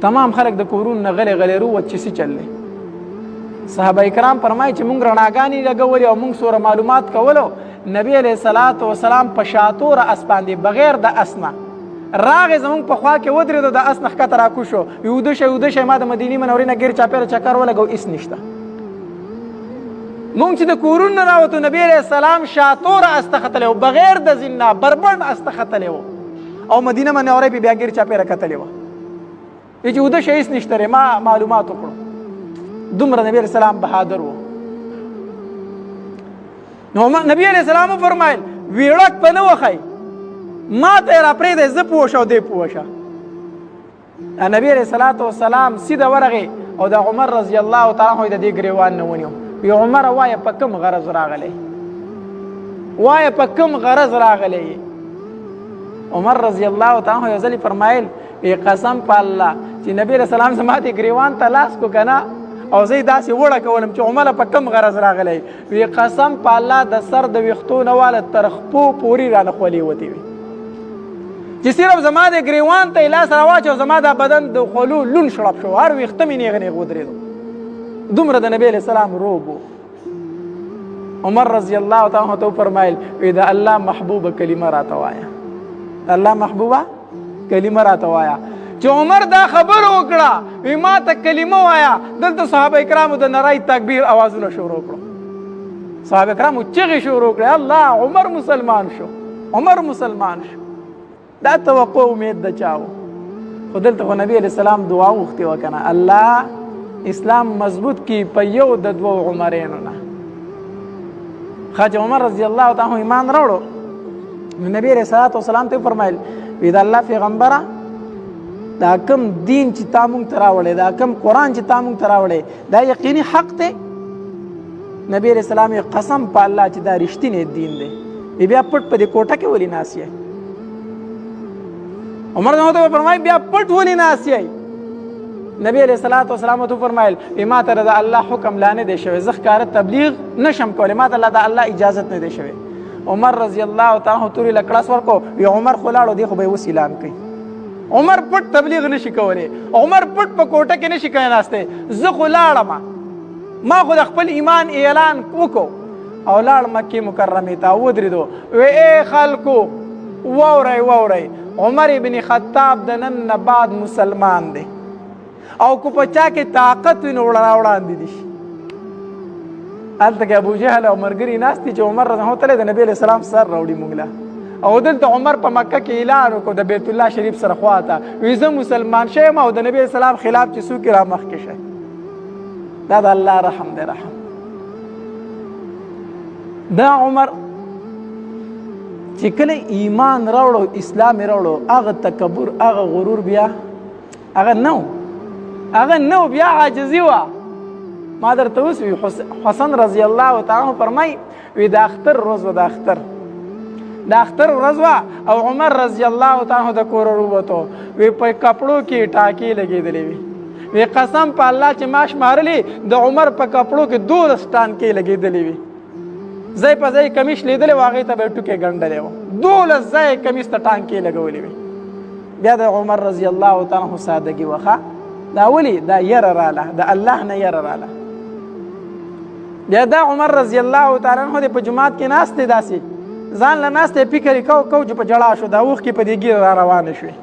تمام خلک د کورونو نه غلی غلی رووت چې څه چل دی صحابه کرام فرمایي چې مونږ رڼاګانې لګولې او مونږ سوره معلومات کولو نبی علیه الصلاة وسلام په شاتوره اس باندې بغیر د اس نه راغې زمونږ په خوا کې ودرېدو د اس نه ښکته راکوشو ویده شئ ویده شئ ما د مدینې منورې نه ګیر چاپېره چکر ولګو هېڅ نشته مونږ چې د کورونو نه راوتو نبی علیه السلام شاتوره اس ته ختلی و بغیر د زین نه بربنډ اس ته ختلی و او مدینه منورې پې بیا ګیر چاپېره کتلې وه چې وده شئ هېڅ نشته دی ما معلومات وکړو دومره نبی علیه السلام بهادر و نو نبی علیه السلام وفرمایل ویړک په نه وښئ ما ته یې راپرېږدی زه پوه شه او دی پوه شه نبی علیه الصلاة وسلام سیده ورغې او د عمر رضی الله تعالی عنہ د دې ګریوان نه ونیو وی عمره وایه په کوم غرض راغلی وایه په کوم غرض راغلی عمر رضی الله تعالی عنہ یو ځلې فرمایل وی قسم په الله چې نبی علیه السلام زما دې ګریوان ته لاس کو که نه او زه یې داسې وړه کولم چې عمره په کوم غرض راغلی وی قسم په الله د سر د ویښتو نه واله تر خپو پورې رانه خولې وتې وي چې صرف زما د ګریوان ته یې لاس راواچو زما دا بدن د خولو لون شړپ شو هر ویښته مې نیغ نیغ ودرېدو دومره د نبی علیه السلام روب و عمر رضی الله تعالی عنہ فرمایل وی دا الله محبوبه کلمه راته وایا، الله محبوبه کلمه راته وایا. چې عمر دا خبر وکړه وی ما ته کلمه وایا، دلته صحابه کرامو د نارای تکبیر اوازونه شروع کړو، صحابه کرامو چغې شروع کړې، الله عمر مسلمان شو، عمر مسلمان شو. دا توقع امید د چاو، خو دلته خو نبی علیہ السلام دعا وغوښتې وه که نه، الله اسلام مضبوط کی په یو د دوو عمرینو نه. خواجه عمر رضی الله تعالی عنہ ایمان راوړو، نو نبی علیہ الصلوۃ والسلام ته فرمایل وی د الله پیغمبره دا کم دین چې تا مونږ ته راوړی، دا کم قرآن چې تا مونږ ته راوړی دا یقیني حق دی؟ نبی علیہ السلام یې قسم په الله چې دا رښتینی دین دی. بیا پټ په دې کوټه کې ولې ناست یې؟ عمر ته فرمایي بیا پټ ولې ناست یې؟ نبی علیہ الصلوۃ والسلام ته فرمایل ما ته د الله حکم لا نه دی شوی، زه ښکاره تبلیغ نشم کولی، ما ته د الله اجازت نه دی شوی. عمر رضی الله تعالی عنہ تورې له کړس ورکو، وی عمر خو لاړو دی خو به یې اوس اعلان کوي. عمر پټ تبلیغ نشي کولی، عمر پټ په کوټه کې نشي کېناستی، زه خو لاړم، ما خو د خپل ایمان اعلان وکړو او لاړ مکې مکرمې ته ودرېدو. وی ای خلکو واورئ واورئ، عمر ابن خطاب د نن نه بعد مسلمان دی او که په چا کې طاقت وي نو راوړاندې دي شي. هلته کې ابو جهل او ملګري ناست دي چې عمر رضی الله عنه د نبي علیه السلام سر راوړي موږ له، او دلته عمر په مکه کې اعلان وکړو د بیت الله شریف سره خواته، وی زه مسلمان شویم او د نبي علیه السلام خلاف چې څوک را مخکې شي. دا د الله رحم دی، رحم. دا عمر چې کله ایمان راوړو اسلام یې راوړو، هغه تکبر هغه غرور بیا هغه نو بیا عاجزي وه. ما درته اوس وي حسن رضی الله تعالی عنہ فرمایي وی د اختر ورځ وه، د اختر ورځ وه او عمر رضی الله تعالی عنہ د کوره ووتو، وی په کپړو کې ټاکې لګېدلې وي، وی قسم په الله چې ما شمارلې د عمر په کپړو کې 12 ټانکې لګېدلې وي، ځای په ځای کمیش لیدلی و هغې ته به یې ټوکې ګنډلی و، 12 ځای کمیس ته ټانکې لګولې وي. بیا د عمر رضی الله تعالی عنہ سادګي وه، دا ولې دا یره راله، د الله نه یره راله. بیا دا عمر رضی الله تعالی عنہ په جماعت کې ناست دی، داسې ځان له ناست یې فکر یې کو چې په جړا شو، دا اوښکې په دې ږیره را روانې شوې،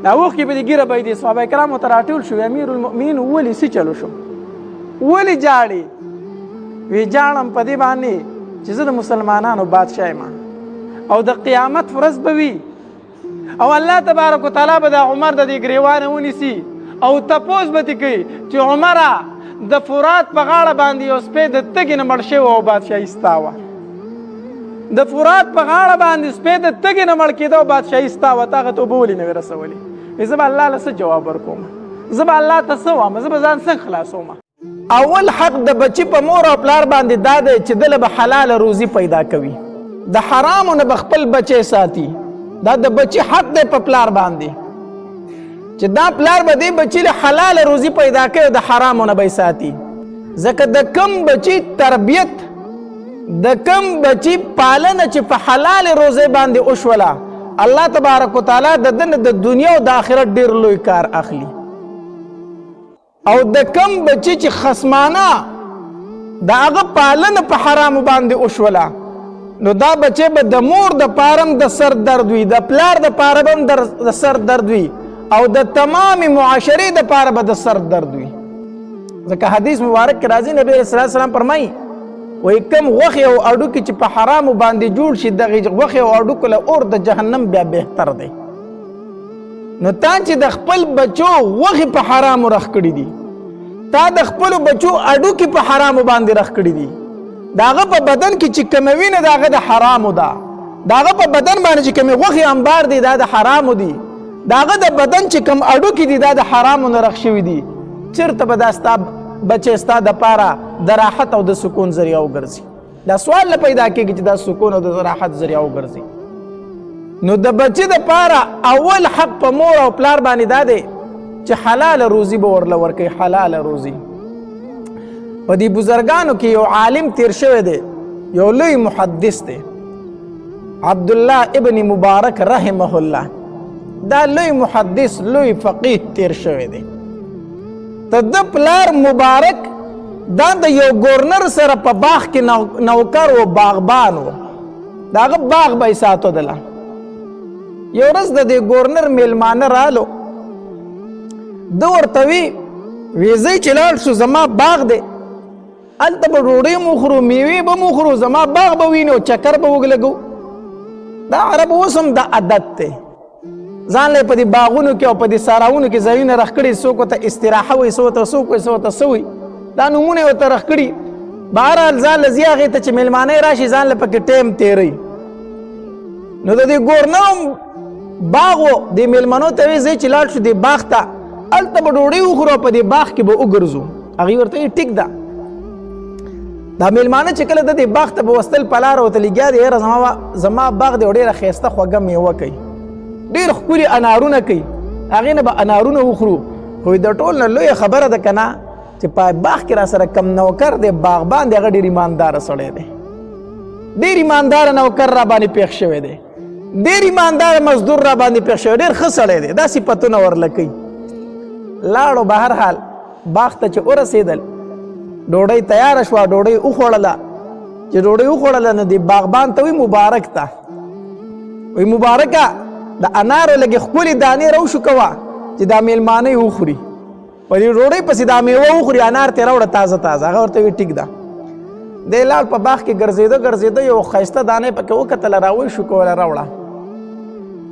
دا اوښکې په دې ږیره بهېدې. صحابه کرامو ته راټول شو، امیر المؤمنین ولې څه چلو شو، ولې جاړې؟ وی جاړم په دې باندې چې زه د مسلمانانو بادشاه یم او د قیامت ورځ به وي او الله تبارک وتعالی به د عمر د دې ګریوانه ونیسي او تپوس به ترې کوي چې عمره د فرات په غاړه باندې یو سپی د تږې نه مړ شوی او بادشاهي ستا وه، د فرات په غاړه باندې سپی د تږې نه مړ کېده او بادشاهي ستا وه، ته هغه ته اوبه ولې نه وې رسولې؟ زه به الله له څه جواب ورکوم، زه به الله ته څه وایم، زه به ځان څنګه خلاصوم؟ اول حق د بچی په مور او پلار باندې دا دی چې دله به حلال روزي پیدا کوي، د حرامو نه به خپل بچی ساتي. دا د بچی حق دی په پلار باندې چې دا پلار به دی بچی له حلال روزي پیدا کوي، د حرامو نه به ساتي. ځکه د کم بچی تربیت، د کم بچی پالنه چې په حلال روزي باندې وشوله، الله تبارک وتعالی د دنه د دنیا او د آخرت ډیر لوی کار اخلي. او د کم بچی چې خصمانه د هغه پالنه په حرامو باندې وشوله، نو دا بچی به د مور د پارم د سر درد وي، د پلار د پاره هم د سر درد وي او د تمام معاشرې د پاره به د سر درد وي. ځکه حدیث مبارک کې راځي نبی صلی الله علیه وسلم فرمایي وایي کم غوښې او اډوکې چې په حرامو باندې جوړ شي، دغې غوښې او اډوکو له اور د جهنم بیا بهتر دی. نو تا چې د خپل بچو غوښې په حرامو رخ کړي دي، تا د خپلو بچو اډوکې په حرامو باندې رخ کړي دي، د هغه په بدن کې چې کمه وینه د هغه د حرامو ده، د هغه په بدن باندې چې کمې غوښې انبار دي دا د حرامو دي، د هغه د بدن چې کم اډوکې دي دا د حرامو نه رخ شوي دي. چېرته به دا ستا بچی ستا دپاره د راحت او د سکون ذریعه وګرځي؟ دا سوال نه پیدا کېږي چې دا سکون او د راحت ذریعه وګرځي. نو د بچی دپاره اول حق په مور او پلار باندې دا دی چې حلال روزي به ورله ورکوي، حلال روزي. په دې بزرګانو کې یو عالم تیر شوی دی، یو لوی محدث دی، عبدالله ابن مبارک رحمه الله. دا لوی محدث لوی فقیه تیر شوی دی. ته د پلار مبارک دا د یو ګورنر سره په باغ کې نوکر و باغبان و د هغه باغ به یې ساتو دله. یو ورځ د دې ګورنر میلمانه رالو، ده ورته وی ځئ چې لاړ شو زما باغ دی، هلته به ډوډۍ مو خورو، میوې به مو خورو، زما باغ به وینو، چکر به وګلګو. دا عربو اوس هم دا عادت دی، ځان له په دې باغونو کې او په دې ساراونو کې ځایونه رخ کړي، څوک ورته استراحه وایي، څوک ورته څوک وایي، څوک ورته څه وایي، دا نومونه یې ورته رخ کړي. بهرحال ځان له ځي هغې ته چې میلمانه راشي ځان له پکې ټیم تېروي. نو د دې ګورنر هم باغ و، دې میلمنو ته وایي ځئ چې لاړ شو دې باغ ته، هلته به ډوډۍ وخورو او په دې باغ کې به وګرځو. هغې ورته وایي ټیک ده. دا میلمانه چې کله د دې باغ ته به وستل په لاره ورته لګیا دی، یاره زما باغ دی او ډېره ښایسته خوږه میوه کوي، ډېر ښکلي انارونه کوي، هغې نه به انارونه وخورو. خو د ټول نه لویه خبره ده که نه چې په باغ کې را سره کم نوکر دی باغبان دی، هغه ډېر ایمانداره سړی دی، ډېر ایمانداره نوکر را باندې پېښ شوی دی، ډېر ایمانداره مزدور را باندې پېښ شوی، ډېر ښه سړی دی. دا صفتونه ورله کوي. لاړو به هر حال باغ ته چې ورسېدل، ډوډۍ تیاره شوه، ډوډۍ وخوړله. چې ډوډۍ وخوړله نو دې باغبان ته وایي مبارک ته، وایي مبارکه د انارو لږې ښکلې دانې راوشو کوه چې دا میلمانه یې وخوري، په دې ډوډۍ پسې دا میوه وخوري، انار ترې راوړه تازه تازه. هغه ورته وایي ټیک ده. دی لاړ په باغ کې ګرځېده یو ښایسته دانې پکې وکتله، راوشو کوله راوړه.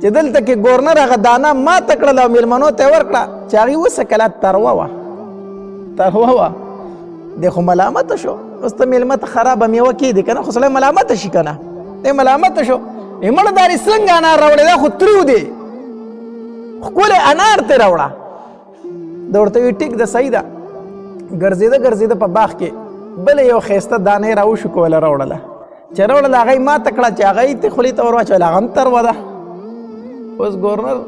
چې دلته کې ګورنر هغه دانه ماته کړله او میلمنو ته یې ورکړه چې هغې وڅکله، تروه وه. دی خو ملامته شو، اوس ته میلمه ته خرابه میوه کېدې که نه، خو سړی ملامته شي که نه. دی ملامته شو، مړه دا دې څنګه انار راوړې، دا خو تریو دی، ښکلی انار ترې راوړه. ده ورته وایي ټیک ده، صحیح ده. ګرځېده په باغ کې بله یو ښایسته دانې راوشو کوله راوړله. چې راوړله هغه یې ماته کړه، چې هغه یې خولې ته ور واچوله، هغه هم تروه ده. اوس ګورنر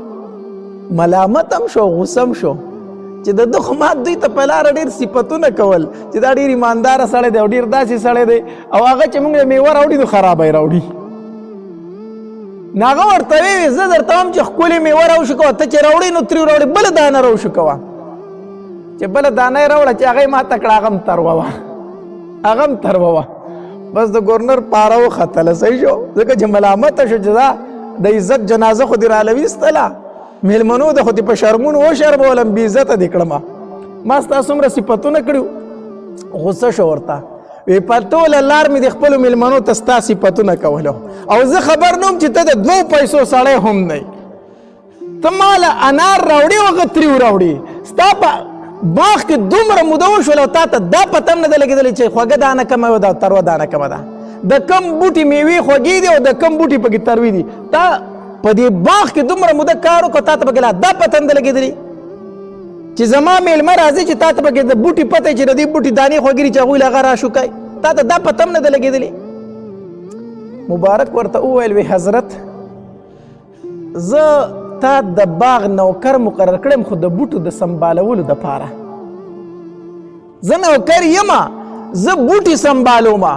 ملامت هم شو، غوسه هم شو چې د ده خو ما دوی ته په لاره ډېر صفتونه کول چې دا ډېر ایمانداره سړی دی او ډېر داسې سړی دی، او هغه چې موږ له میوه راوړي نو خرابه یې راوړي. نو هغه ورته ویې زه درته وایم چې ښکلې میوه راوشو کوه، ته چې راوړې نو ترې راوړې، بله دانه راوشو کوه. چې بله دانه یې راوړه چې هغه یې ماته کړه، هغه هم تروه وه. بس د ګورنر پاره وختله، صحیح شو، ځکه چې ملامته شو چې دا د عزت جنازه خو دې راله میلمنو د خو دې په شرمونو وشرمولم، بې عزته دې کړمه، ما ستا څومره صفتونه کړي. غصه شو ورته، وی په ټوله لار مې د خپلو میلمنو ته ستا صفتونه کولو، او زه خبر نه وم چې ته د 2 پیسو سړی هم نه یې. ته ماله انار راوړي او هغه تریو راوړي، ستا په باغ کې دومره موده وشوله او تا ته دا پته هم نه ده لګېدلې چې خوږه دانه کمه ده او تروه دانه کمه ده، د کم بوټي میوې خوږې دي او د کم بوټي پکې تروې دي. تا په دې باغ کې دومره موده کار وکړو، تا ته پکې لا دا پته نه ده لګېدلې چې زما میلمه راځي چې تا ته پکې د بوټي پته چې د دې بوټي دانې خوږې دي چې هغوی له هغه راشوکئ، تا ته دا پته هم نه ده لګېدلې. مبارک ورته وویل وی حضرت زه تا د باغ نوکر مقرر کړم، خو د بوټو د سنبالولو دپاره. زه نوکر یمه، زه بوټي سنبالومه،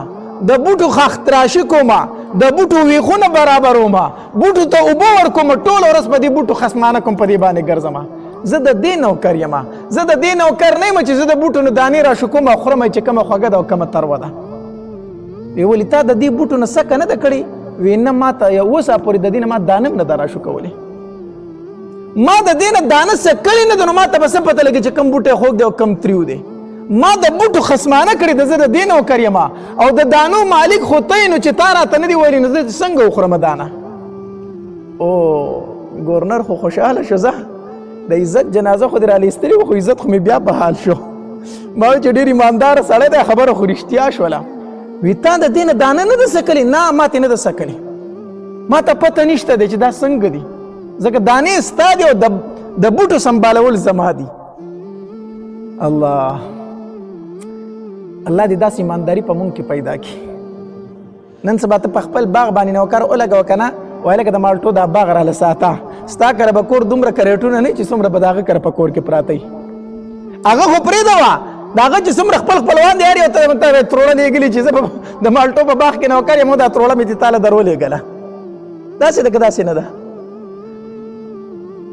د بوټو خاختراشي کومه، د بوټو ویښونه برابرومه، بوټو ته اوبه ورکومه، ټوله ورځ په دې بوټو خصمانه کوم، په دې باندې ګرځمه. زه د دې نوکر یمه، زه د دې نوکر نه یم چې زه د بوټو نه دانې راشو کوم او خورم چې کومه خوږه ده او کومه تروه ده. وی ولې تا د دې بوټو نه سکه نه ده کړې؟ وی نه، ما ته یو اوسه پورې د دې نه ما دانه هم نه ده راشو کولی، ما د دې نه دانه سکلې نه ده، نو ما ته به څه پته لګي چې کوم بوټی خوږ دی او کوم تریو دی. ما د بوټو خصمانه کړې ده، زه د دې نوکر یم او د دانو مالک خو ته یې، نو چې تا راته نه دي ویلي نو زه څنګه وخورم دانه. او ګورنر خو خوشحاله شو، زه د عزت جنازه خو دې رالیستلې وه، خو عزت خو مې بیا په حال شو. ما وایي چې ډېر ایمانداره سړی دی، خبره خو رښتیا شوله. وی تا د دې نه دانه نه ده سکلې؟ نه، ما ترې نه ده سکلې، ما ته پته نشته دی چې دا څنګه دي، ځکه دانې ستا دي او د بوټو سنبالول زما دي. الله دې داسې ایمانداري په مونږ کې پیدا کړي. نن سبا ته په خپل باغ باندې نوکر ولګوه که نه، وایي لکه د مالټو دا باغ راله ساته، ستا کره به کور دومره کریټونه نه چې څومره به د هغه کره په کور کې پراته وي. هغه خو پرېږده وه، د هغه چې څومره خپلوان دي هر یو ته تروړه لېږلي چې زه د مالټو په باغ کې نوکر یم، دا تروړه مې دې تا له در ولېږله. داسې ده که داسې نه ده؟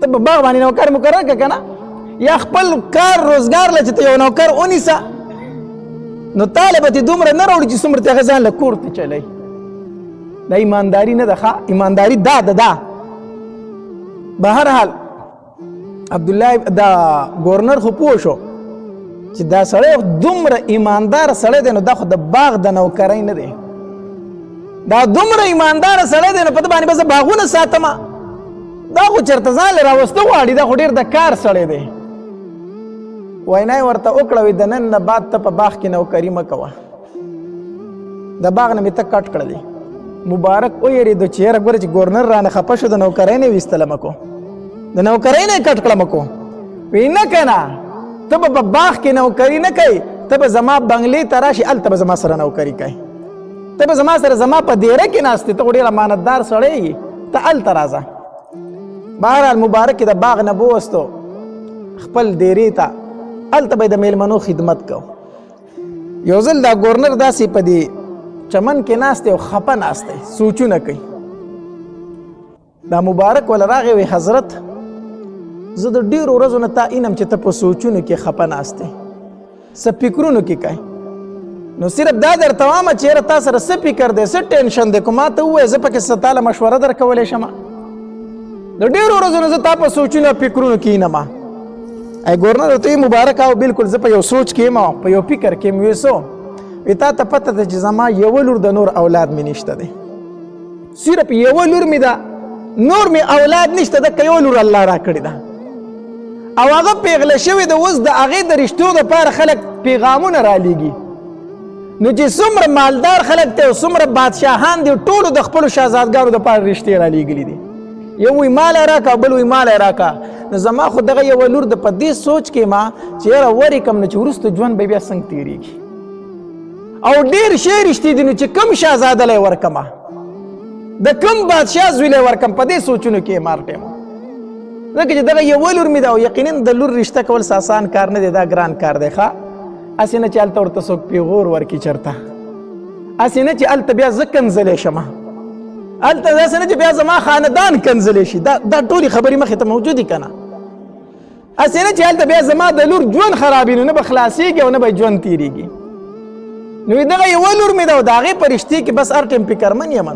ته په باغ باندې نوکر مقرر کړه که نه، یا خپل کار روزګار له چې ته یو نوکر ونیسه، نو طالب ته دومره نه راوړي چې څومره ته ځان له کور ته چلی. دا ایمانداري نه ده ښه، ایمانداري دا ده. به هر حال عبدالله دا گورنر خو پوه شو چې دا سړی دومره ایماندار سړی دی، نو دا خو د باغ د نوکرۍ نه دی. دا دومره ایماندار سړی دی نو په ده باندې به زه باغونه ساتم. دا خو چېرته ځان له راوسته غواړي، دا خو ډېر د کار سړی دی. وینا یې ورته وکړه وایي د نن نه بعد ته په باغ کې نوکري مه کوه، د باغ نه مې ته کټ کړه دی. مبارک ویرېدو چې یاره ګوره چې ګورنر رانه خفه شو د نوکرۍ نه یې ویستله مکو، د نوکرۍ نه یې کټ کړه مکو. وی نه که نه ته به په باغ کې نوکري نه کوي، ته به زما بنګلې ته راشي، هلته به زما سره نوکري کوي. ته به زما سره زما په دیره کې ناست ته خو ډېر امانتدار سړی یې، ته هلته راځه. بهرحال مبارک د باغ نه بوستو خپل دیرې ته، هلته به یې د میلمنو خدمت کو. یو ځل دا ګورنر داسې په دې چمن کې ناست او خفه ناست دی، سوچونه کوي. دا مبارک وله راغی وی حضرت زه د ډېرو ورځو نه تا اینم چې ته په سوچونو کې خفه ناست دی، څه فکرونو کې کوي. نو صرف دا درته وایم چې یاره تا سره څه فکر دی، څه ټینشن دی، که ما ته ووایې زه پکې څه تاله مشوره در کولی شم. د ډېرو ورځو نه زه تا په سوچونو او فکرونو کې ینم. ای ګورنر ورته وایي مبارک او بالکل زه په یو سوچ کې یم او په یو فکر کې یم. وایي څو؟ وایي تا ته پته ده چې زما یوه لور د نور اولاد مې نشته دی، صرف یوه لور مې ده، نور مې اولاد نشته ده، که یوه لور الله را کړې ده او هغه پیغله شوې ده. اوس د هغې د رشتو دپاره خلک پیغامونه رالیږي. نو چې څومره مالدار خلک دی او څومره بادشاهان دي، ټولو د خپلو شهزادګانو دپاره رشتې رالیږلي دي. یو وایي مال یې راکړه، بل وایي مال یې راکړه. نو زما خو دغه یوه لور د په دې سوچ کې ما چې یاره ورکړم نو چې وروسته ژوند به بیا څنګه تېرېږي، او ډېر شی رشتې دي. نو چې کوم شهزاده لی ورکړمه، د کوم بادشاه زوی لی ورکړم، په دې سوچونو کې مار ټیم. ځکه چې دغه یوه لور مې ده او یقینا د لور رشته کول څه آسان کار نه دی، دا ګران کار دی. ښه هسې نه چې هلته ورته څوک پیغور ورکړي چېرته، هسې نه چې هلته بیا زه کنځلی شم، هلته داسې نه چې بیا زما خاندان کنځلی شي. دا ټولې خبرې مخې ته موجودې که نه. هسې نه چې هلته بیا زما د لور ژوند خرابي، نو نه به خلاصېږي او نه به ژوند تېرېږي. نو دغه یوه لور مې ده او د هغې په رشتې کې بس هر ټیم فکرمن یم.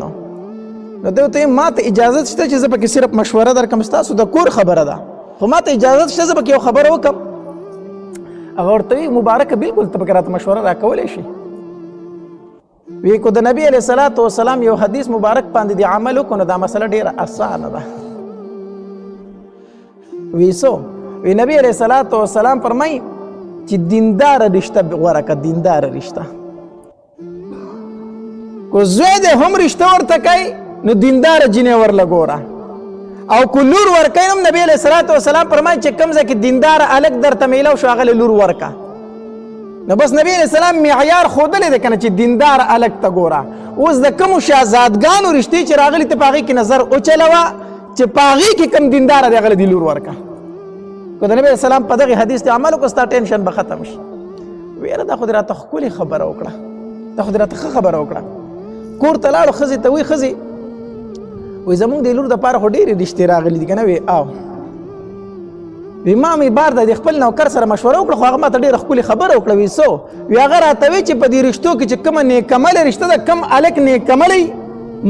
نو ده ورته ما ته اجازت شته چې زه پکې صرف مشوره درکړم، ستاسو د کور خبره ده، خو ما ته اجازت شته زه پکې یو خبره وکړم. هغه ورته وایي مبارکه بالکل ته پکې راته مشوره راکولی شي. وی کو د نبی علیه صلات وسلام یو حدیث مبارک باندې د عمل وکړو نو دا مسله ډېره اسانه ده. وی څو؟ وی نبی علیه صلات وسلام فرمایي چې دینداره رشته غوره کړه، دینداره رشته. کو زوی دی هم رشته ورته کوي نو دینداره جینۍ ورله ګوره، او که لور ورکوي هم نبی علیه صلات وسلام فرمایي چې کوم ځای کې دینداره هلک درته میلاو شو هغه لور ورکه. نو بس نبی علیہ السلام معیار ښودلی دی که نه چې دیندار هلک ته ګوره. اوس د کومو شهزادګانو رشتې چې راغلي ته په هغې کې نظر وچلوه چې په هغې کې کوم دینداره دی هغه له دې لور ورکه. که د نبی علیه السلام په دغې حدیث ته عمل وکړه ستا ټینشن به ختم شي. ویره دا خو دې راته ښکلې خبره وکړه، دا خو دې راته ښه خبره وکړه. کور ته لاړو ښځې ته وایي ښځې وایي زمونږ د لور دپاره خو ډېرې رشتې راغلي دي که نه. وی او وی ما مې بار د خپل نوکر سره مشوره وکړه خو هغه ما ته ډېره ښکلې خبره وکړه. وی څو؟ وی هغه راته وی چې په دې رشتو کې چې کومه نیکعمله رشته ده، کم هلک نیکعملی،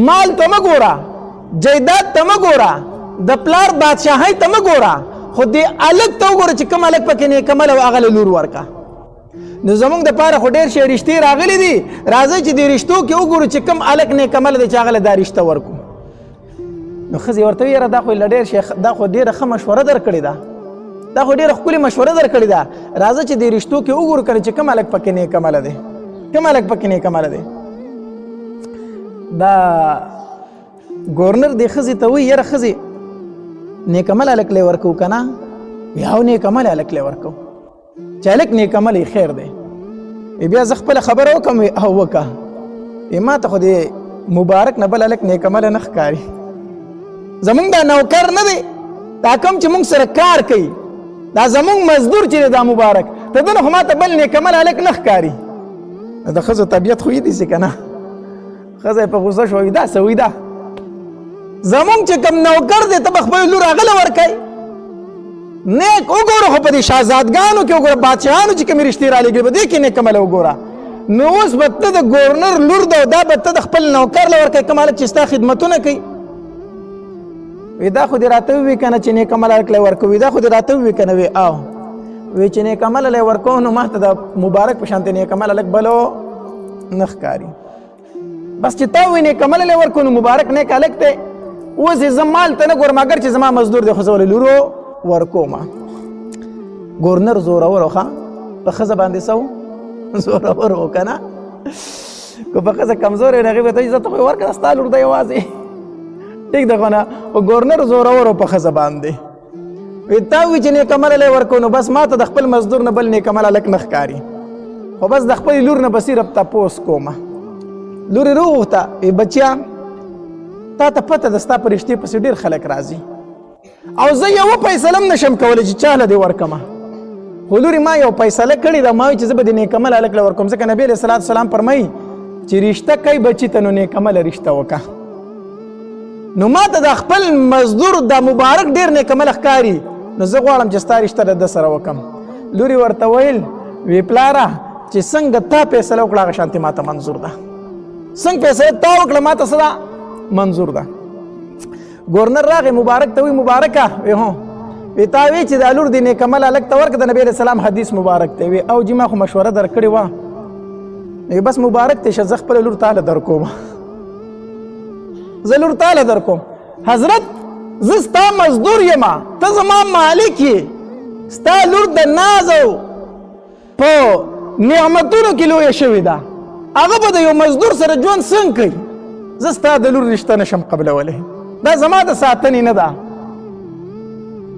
مال ته مه ګوره، جایداد ته مه ګوره، د پلار بادشاهۍ ته مه ګوره، خو دې هلک ته وګوره چې کوم هلک پکې نیکعمله و هغه له لور ورکړه. نو زمونږ دپاره خو ډېر شی رشتې راغلي دي، راځئ چې دې رشتو کې وګورو چې کوم هلک نیکعمله دی چې هغه له دا رشته ورکړو. نو ښځې ورته ویې یاره دا خو له ډېر شی دا خو ډېره ښه مشوره در کړې ده، دا خو ډېره ښکلې مشوره در کړې ده، راځه چې دې رشتو کې وګورو که نه چې کوم هلک پکې نیکعمله دی، کوم هلک پکې نیکعمله دی. دا ګورنر دې ښځې ته وایي یاره ښځې نیکعمله هلک لی ورکوو که نه؟ وی او نیکعمله هلک لی ورکوو چې هلک نیکعملی خیر دی. بیا زه خپله خبره وکړم. وی او وکړه. ما ته خو دې مبارک نه بل هلک نیکعمله نه ښکاري، زمونږ دا نوکر نه دی، دا کوم چې مونږ سره کار کوي، دا زمونږ مزدور چې دی دا مبارک، ته دنه خو ما ته بل نیکعمل هلک نه ښکاري. د ښځو طبیعت خو یې داسې که نه، ښځه یې په غوسه شوه وي دا څه وي دا زمونږ چې کوم نوکر دی ته به خپل لور هغه له ورکوي. نیک وګوره خو په دې شهزادګانو کې وګوره، بادشاهانو چې کومې رشتې رالېږلي په دې کې نیکعمله وګوره. نو اوس به ته د ګورنر لور ده دا به ته د خپل نوکر له ورکوې کوم هلک چې ستا خدمتونه کوي وی دا خو دې راته ووي که نه چې نیک عمل هلک لی ورکوي دا خو دې راته ووي که نه وی او وی چې نیک عمل لی ورکوو نو ما ته د مبارک په شانتې نیک عمل هلک بلو نه ښکاري بس چې تا ووایي نیک عمل لی ورکوو نو مبارک نیک هلک دی اوس یې زه مال ته نه ګورم اګر چې زما مزدور دی خو زه ولې لورو ورکومه ګورنر زورور و ښه په ښځه باندې څه و زورور و که نه که په ښځه کمزور یې نو هغې به ته عزت خو یې ورکړه ستا لور ده یوازې ټیک ده خو نه خو ګورنر زورور و په ښځه باندې وی تا ووایي چې نیک عمل لی ورکوو نو بس ما ته د خپل مزدور نه بل نیک عمل هلک نه ښکاري خو بس د خپلې لور نه به صرف تپوس کومه لور یې راوغوښته وی بچیا تا ته پته ده ستا په رشتې پسې ډېر خلک راځي او زه یوه فیصله هم نشم کولی چې چا له دې ورکمه خو لورې ما یو فیصله کړې ده ما وایي چې زه به د نیک عمل هلک له ورکوم ځکه نبي علیه صلات وسلام فرمایي چې رشته کوي بچي ته نو نیک عمله رشته وکړه نو ما ته د خپل مزدور د مبارک ډېر نیک عمله ښکاري نو زه غواړم چې ستا رشته له ده سره وکړم لورې ورته ویل وی پلاره چې څنګه تا فیصله وکړه هغه شانتې ما ته منظور ده څنګه فیصله تا وکړه ما ته څه ده منظور ده ګورنر راغی مبارک ته وی مبارکه وی هو وی تا وی چې دا لور د نیک عمل هلک ته ورکړه د نبي علیه السلام حدیث مبارک دی وی او جي ما خو مشوره در کړې وه وی بس مبارک تی شه زه خپله لور تاله در کوم زه لور تاله در کوم حضرت زه ستا مزدور یم ته زما مالک یې ستا لور د ناز او په نعمتونو کې لویه شوې ده هغه به د یو مزدور سره ژوند څنګه کوي زه ستا د لور رشته نشم قبلولی دا زما د ساتنې نه ده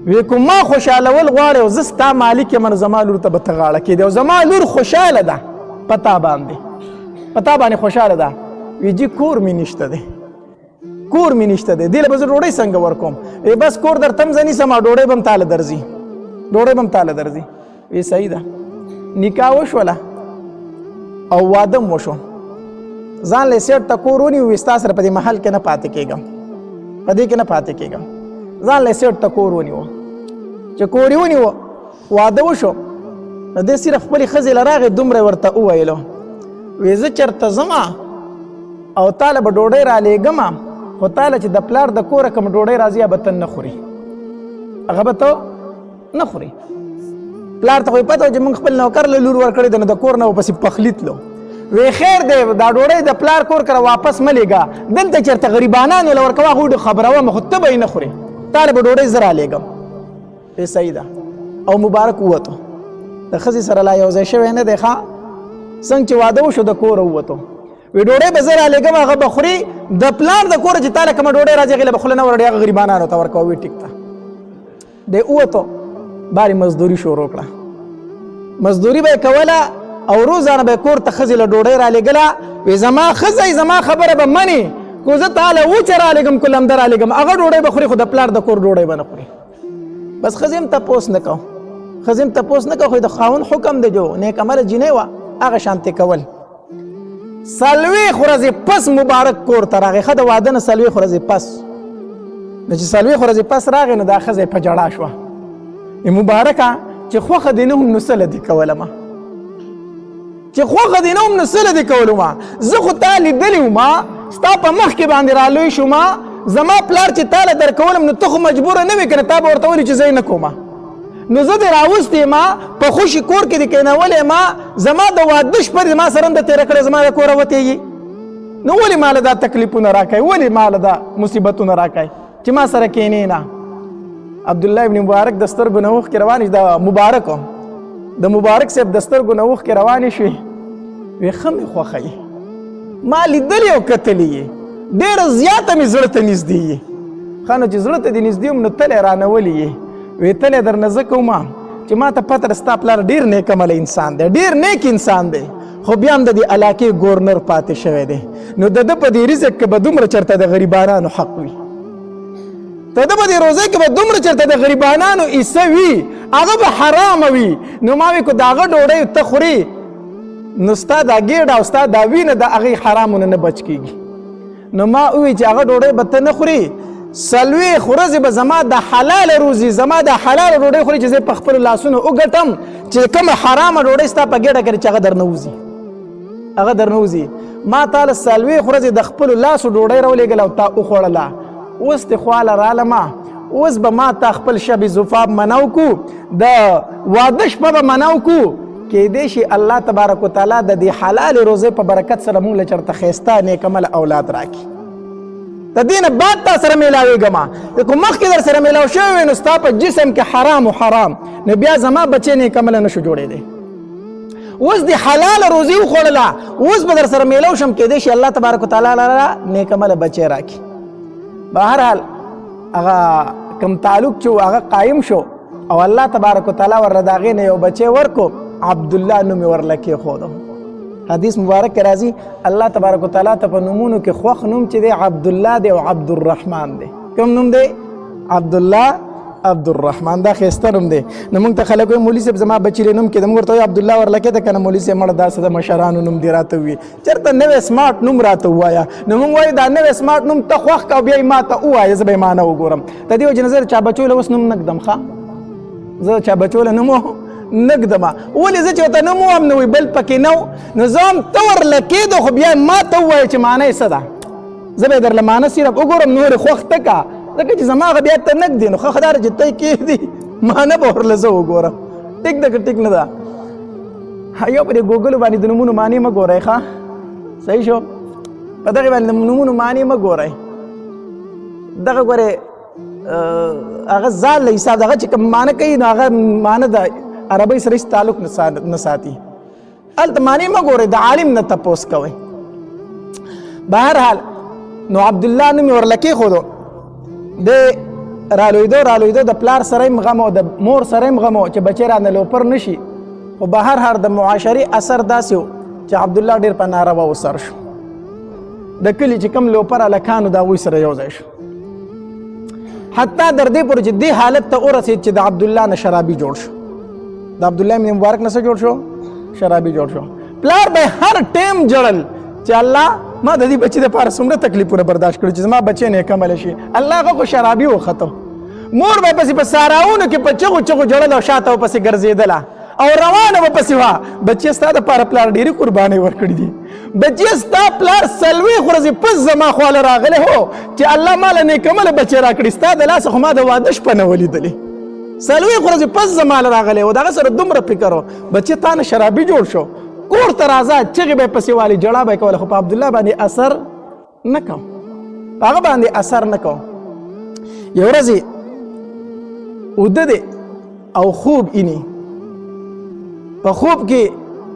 وی کوم ما خوشحالول غواړې او زه ستا مالک یم نو زما لور ته به ته غاړه کېدې او زما لور خوشحاله ده په تا باندې خوشحاله ده وی جي کور مې نشته دی کور مې نشته دی دې له به زه ډوډۍ څنګه ورکوم وی بس کور درته هم زه نیسم او ډوډۍ به هم تاله درځي وی صحیح ده نکاح وشوله او واده هم وشو ځان له سیټ ته کور ونیو وی ستا سره په دې محل کې نه پاتې کېږم ځان له سیټ ته کور ونیو چې کور یې ونیو واده وشو نو دې صرف خپلې ښځې له راغې دومره ورته وویلو وی زه چېرته ځمه او تاله به ډوډۍ رالیږمه خو تاله چې د پلار د کوره کوم ډوډۍ راځي یا به ته نه خوري هغه به ته نه خوري پلار ته خو یې پته و چې موږ خپل نوکر له لور ورکړې ده نو د کور نه ورپسې پخلی تلو وی خیر دی دا ډوډۍ د پلار کور کره واپس مه لیږه دلته چېرته غریبانانو له ورکوه هغوی خبروم خو ته به یې نه خورې تاله به ډوډۍ زه رالیږم وی صحیح ده او مبارک ووتو د ښځې سره لا یو ځای شوی نه دی ښه څنګه چې واده وشو د کوره ووتو وی ډوډۍ به زه رالیږم هغه به خوري د پلار د کوره چې تاله کومه ډوډۍ راځي هغې له به خوله نه ورړي هغه غریبانانو ته ورکوه وی ټیک ده دی ووتو بارې مزدوري شروع کړه مزدوري به یې کوله او روزانه به کور ته ښځې له ډوډۍ رالیږله وی زما ښځی زما خبره به منې کو زه تاله وچه رالیږم کو لمده رالیږم هغه ډوډۍ به خوري خو د پلار د کور ډوډۍ به نه خوري بس ښځې هم تپوس نه کو خو د خاوند حکم دی جو نیک عمله جینۍ وه هغه شانتې کول 40 ورځې پس مبارک کور ته راغی ښه د واده نه 40 ورځې پس نو چې 40 ورځې پس راغی نو دا ښځه په جړا شوه مبارکه چې خوښه دې نه هم نو څه له دې کولمه زه خو تا لیدلی وما ستا په مخ کې باندې رالوی شوما زما پلار چې تاله در کولم نو ته خو مجبوره نه وې که نه تا به ورته ویلي چې زه یې نه کومه نو زه دې راوستې ما په خوشي کور کې دې کېنولې ما زما د واده شپه دې ما سره هم د تېره کړې زما د کوره وتېږي نو ولې ما له دا تکلیفونه راکوې ولې ما له دا مصیبتونه راکوې چې ما سره کېنې نه عبدالله ابن مبارک د سترګو نه اوښکې روانې د مبارک صاحب د سترګو نه اوښکې روانې شوې وی ښه مې خوښوي ما لیدلې او کتلې یې ډېره زیاته مې زړه ته نږدې یې ښه نو چې زړه ته دې نږدې وم نو تلې رانولې یې وی تلې درنه زه کومه چې ما ته پته ده ستا پلار ډېر نیک عمله انسان دی ډېر نیک انسان دی خو بیا هم د دې علاقې ګورنر پاتې شوی دی نو د ده په دې رزق کې به دومره چېرته د غریبانانو حق وي د ده په دې روزۍ کې به دومره چېرته د غریبانانو حصه وي هغه به حرامه وي نو ما وی که د هغه ډوډۍ ته خوري نو ستا دا ګېډه او ستا دا وینه د هغې حرامونه نه بچ کېږي نو ما ووی چې هغه ډوډۍ به ته نه خوري 40 ورځې به زما د حلاله روزي زما د حلاله ډوډۍ خوري چې زه په خپلو لاسونو وګټم چې کومه حرامه ډوډۍ ستا په ګېډه کې چې هغه در نه وځي هغه درنوځي ما تعالی څلوېښت ورځې د خپلو لاسو ډوډۍ راولېږله او تا وخوړله اوس دې خواله رالمه اوس به ما تا خپل شب زفاف منو کو د واده شپه به منو کو کېدای شي الله تبارک وتعالی د دې حلال روزې په برکت سره موږ له چېرته ښایسته نیکمل اولاد راکړي د دې نه بعد تا سره میلاوېږم که مخکې در سره میلاو شوی وی نو ستا په جسم کې حرام و حرام نو بیا زما بچی نیکمله نه شو جوړېدی اوس د حلال روزي وخوړله اوس به در سره میلاو شم کېدای شي الله تبارک وتعالی لره نیکمله بچی راکړي بهرحال هغه کوم تعلق چې هغه قایم شو او الله تبارک وتعالی ورله د هغې نه یو بچی ورکو عبدالله نوم یې ورله کېښودو حدیث مبارک کې راځي الله تبارک وتعالی ته په نومونو کې خوښ نوم چې دی عبدالله دی او عبدالرحمن دی کوم نوم دی عبدالله عبدالرحمن دا ښایسته نوم دی نو موږ ته خلک وایي مولي صاحب زما بچي دی نوم کېده موږ ورته وایو عبدالله ورله کېده که نه مولي صاحب مړه داسې د مشرانو نوم دی راته ووایي چېرته نوی سمارټ نوم راته ووایه نو موږ وایو دا نوی سمارټ نوم ته خوښ که او بیا یې ما ته ووایه زه به یې معنی وګورم د دې وجې نه زه د چا بچو له اوس نوم نه ږدم ښه زه د چا بچو له نوم نه ږدمه ولې زه چې ورته نوم ووایم نو وایي بل پکې نه و نو زه هم ته ورله کېدو خو بیا ما ته ووایه چې معنی یې څه ده زه به یې درله معنی صرف وګورم نورې خوښ ته که ځکه چې زما هغه بیا ته نه ږدي نو ښه خدای چې ته یې کېږدي معنی به ورله زه وګورم ټیک ده که ټیک نه ده یو په دې ګوګلو باندې د نومونو معنی مه ګورئ ښه صحیح شو په دغې باندې د نومونو معنی مه ګورئ دغه ګورې هغه ځان له حساب هغه چې کوم معنی کوي نو هغه معنی د عربۍ سره هېڅ تعلق نه ساتي هلته معنی مه ګورئ د عالم نه تپوس کوئ بهرحال نو عبدالله نوم یې ورله کېښودو د رالویدو د پلار سره هم غم او د مور سره هم غم چې بچی رانه لوپر نه شي خو بهر د معاشري اثر داسې و چې عبدالله ډېر په ناروا وسر شو د کلي چې کوم لوپر هلکانو د هغوی سره یو ځای شو حتی در دې پورې چې دې حالت ته ورسېد چې د عبدالله نه شرابي جوړ شو د عبدالله بن مبارک نه څه جوړ شو شرابي جوړ شو پلار به هر ټیم جړل چې الله ما د دې بچي دپاره څومره تکلیفونه برداشت کړي چې زما بچی نیکمله شي الله هغه خو شرابي وختو مور به پسې په ساراونو کې په چغو چغو جړل او شاته ورپسې ګرځېدله او روانه به پسې وه بچی ستا دپاره پلار ډېرې قربانۍ ورکړي دي بچی ستا پلار څلوېښت ورځې پس زما خواله راغلی هو چې الله ما له نیکمله بچی راکړي ستا د لاسه خو ما د واده شپه نه ولیدلې څلوېښت ورځې پس زما له راغلی و د هغه سره دومره فکر و بچی تا نه شرابي جوړ شو کور ته راځه چغې به یې پسې والي جړا به یې کوله خو په عبدالله باندې اثر نه کو په هغه باندې اثر نه کو یو ورځې اوده دی او خوب اینی په خوب کې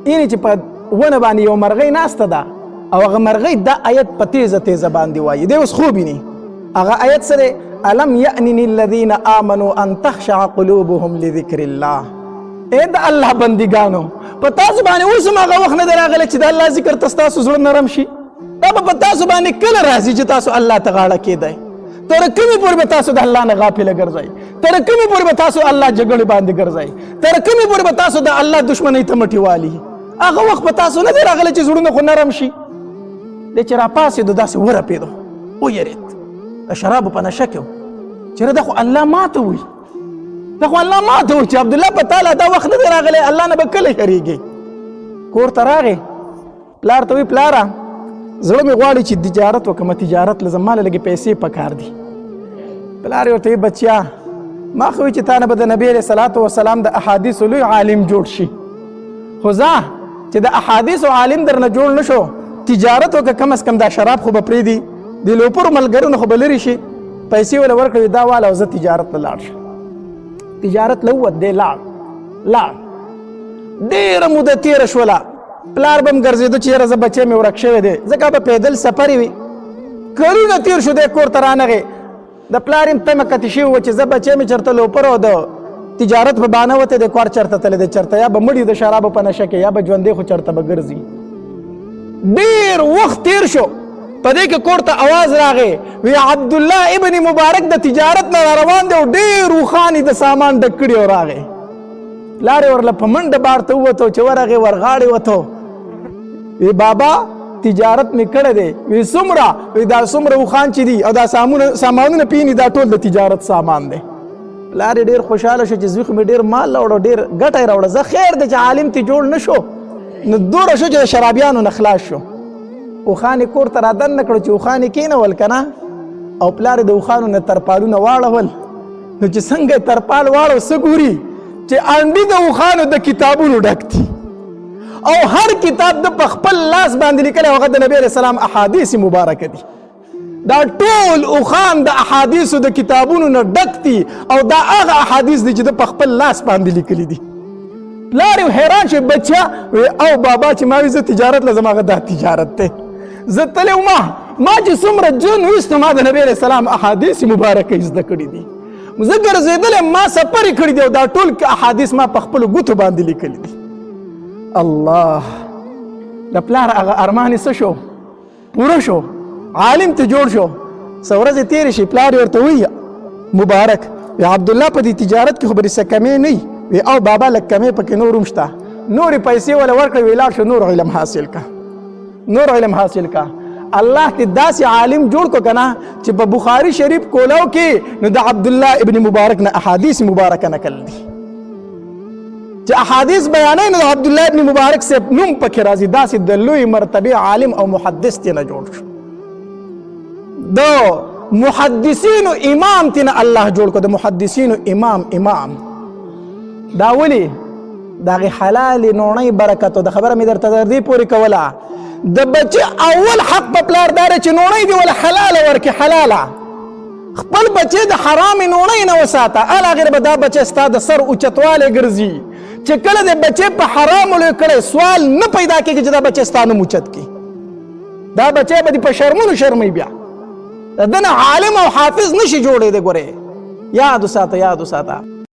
اینی چې په ونه باندې یو مرغۍ ناسته ده او هغه مرغۍ دا آیت په تیزه تیزه باندې وایي دی اوس خوب اینی هغه آیت سره الم یأنن الذین آمنوا ان تخشع قلوبهم لذکر الله اے د الله بندګانو په تاسو باندې اوس هم هغه وخت نه دی راغلی چې د الله ذکر ته ستاسو زړه نرم شي دا به په تاسو باندې کله راځي چې تاسو الله ته غاړه کېدئ تر کومې پورې به تاسو د الله نه غافله ګرځئ تر کومې پورې به تاسو الله جګړې باندې ګرځئ تر کومې پورې به تاسو د الله دشمنۍ ته مټې والي هغه وخت به تاسو نه دی راغلی چې زړونه خو نرم شي دی چې راپاڅېدو داسې ورپېدو ویرېد د شرابو په نشه کې و چېرې دا خو الله ماته وي دا خو الله ماته وي چې عبدالله په تاله دا وخت نه دی راغلی الله نه به کله شرېږي کور ته راغې پلار ته وي پلاره زړه مې غواړي چې تجارت وکړم تجارت له زما له لږې پیسې پکار دي پلار یې ورته وي بچیا ما خو وي چې تا نه به د نبي علیه صلات وسلام د احادیثو لوی عالم جوړ شي خو ځه چې د احادیثو عالم درنه جوړ نه شو تجارت وکړه کم از کم دا شراب خو به پرېږدي د لوپرو ملګرو نه خو به لرې شي پیسې وله ورکړې دا واله او زه تجارت ته لاړ شم تجارت له ووت دی لاړ ډېره موده تېره شوله پلار به م ګرځېده چې یاره زه بچی مې ورک شوی دی ځکه به پیدل سفر وي کلونه تېر شو دی کور ته رانغې د پلار یم تمه کتې شوي وه چې زه بچی مې چېرته لوپر او د تجارت په بانه وتی دی کور چېرته تللی دی چېرته یا به مړي د شرابو په نشه کې یا به ژوندی خو چېرته به ګرځي ډېر وخت تېر شو په دې کې کور ته اواز راغی وی عبدالله ابن مبارک د تجارت نه روان دی او ډېر روښاني د سامان ډک کړي او راغی پلار یې ورله په منډه بار ته ووتو چې ورغې ورغاړې وتو وی بابا تجارت مې کړی دی وی څومره وی دا څومره وخان چې دي او دا سامانونه پینې دا ټول د تجارت سامان دی پلار یې ډېر خوشحاله شو چې زوی خو مې ډېر مال راوړه ډېر ګټه یې راوړه زه خیر دی چې عالم تی جوړ نه شو نو دوره شو چې د شرابیانو نه خلاص شو. اوښان یې کور ته رادننه کړو چې اوښان یې کېنول که نه او پلار یې د اوښانو نه ترپالونه واړول. نو چې څنګه یې ترپال واړو څه ګوري چې انډي د اوښانو د کتابونو ډک دي او هر کتاب د په خپل لاس باندې لیکلی هغه د نبي علیه السلام احادیث مبارکه دي. دا ټول اوښان د احادیثو د کتابونو نه ډک دي او دا هغه احادیث دي چې د په خپل لاس باندې لیکلي دي. پلار یې حیران شو بچه او بابا چې ما وي زه تجارت لزم هغه دا تجارت دی زه تللی ما چې څومره جون ویستو ما د نبي علیه السلام احادیث مبارکه زده کړي دي زه ګرځېدلی ما سفر یې کړي دي او دا ټول احادیث ما په خپلو ګوتو باندې لیکلي دي. الله د پلار هغه ارمان یې څه شو پوره شو عالم ته جوړ شو. څه ورځې تېرې شي پلار یې ورته وایي مبارک وی عبدالله په دې تجارت کې خو به دې څه کمې نه وي او بابا لږ کمې پکې نور هم شته نورې پیسې وله ورکړې وی لاړ شو نور علم حاصل کا نور علم حاصل کا. الله ته داسې عالم جوړ کو کنه چې په بخاري شریف کولو کې نو د عبدالله ابن مبارک نه احادیث مبارکه نقل دي چې احادیث بیانوي نو د عبدالله ابن مبارک سے نوم پکې راځي. داسې د لوی مرتبه عالم او محدث ته نه جوړ شو. د محدثینو امام ته نه الله جوړ کو. د محدثینو امام دا ولي دغه حلال نوڼۍ برکت او د خبره مې درته در دې پورې کوله د بچه اول حق په پلار دار چې نوڼۍ دی ولا حلاله ورکې حلاله خپل بچه د حرام نوڼۍ نه وساته الا غیر به دا بچه ستا د سر اوچتوالی ګرځي چې کله د بچه په حرامو لوی کړی سوال نه پیدا کېږي چې دا بچه ستا نوم اوچت کړي. دا بچه به دې په شرمونو شرموي بیا د ده نه عالم او حافظ نشي جوړېدی. ګورې یاد وساته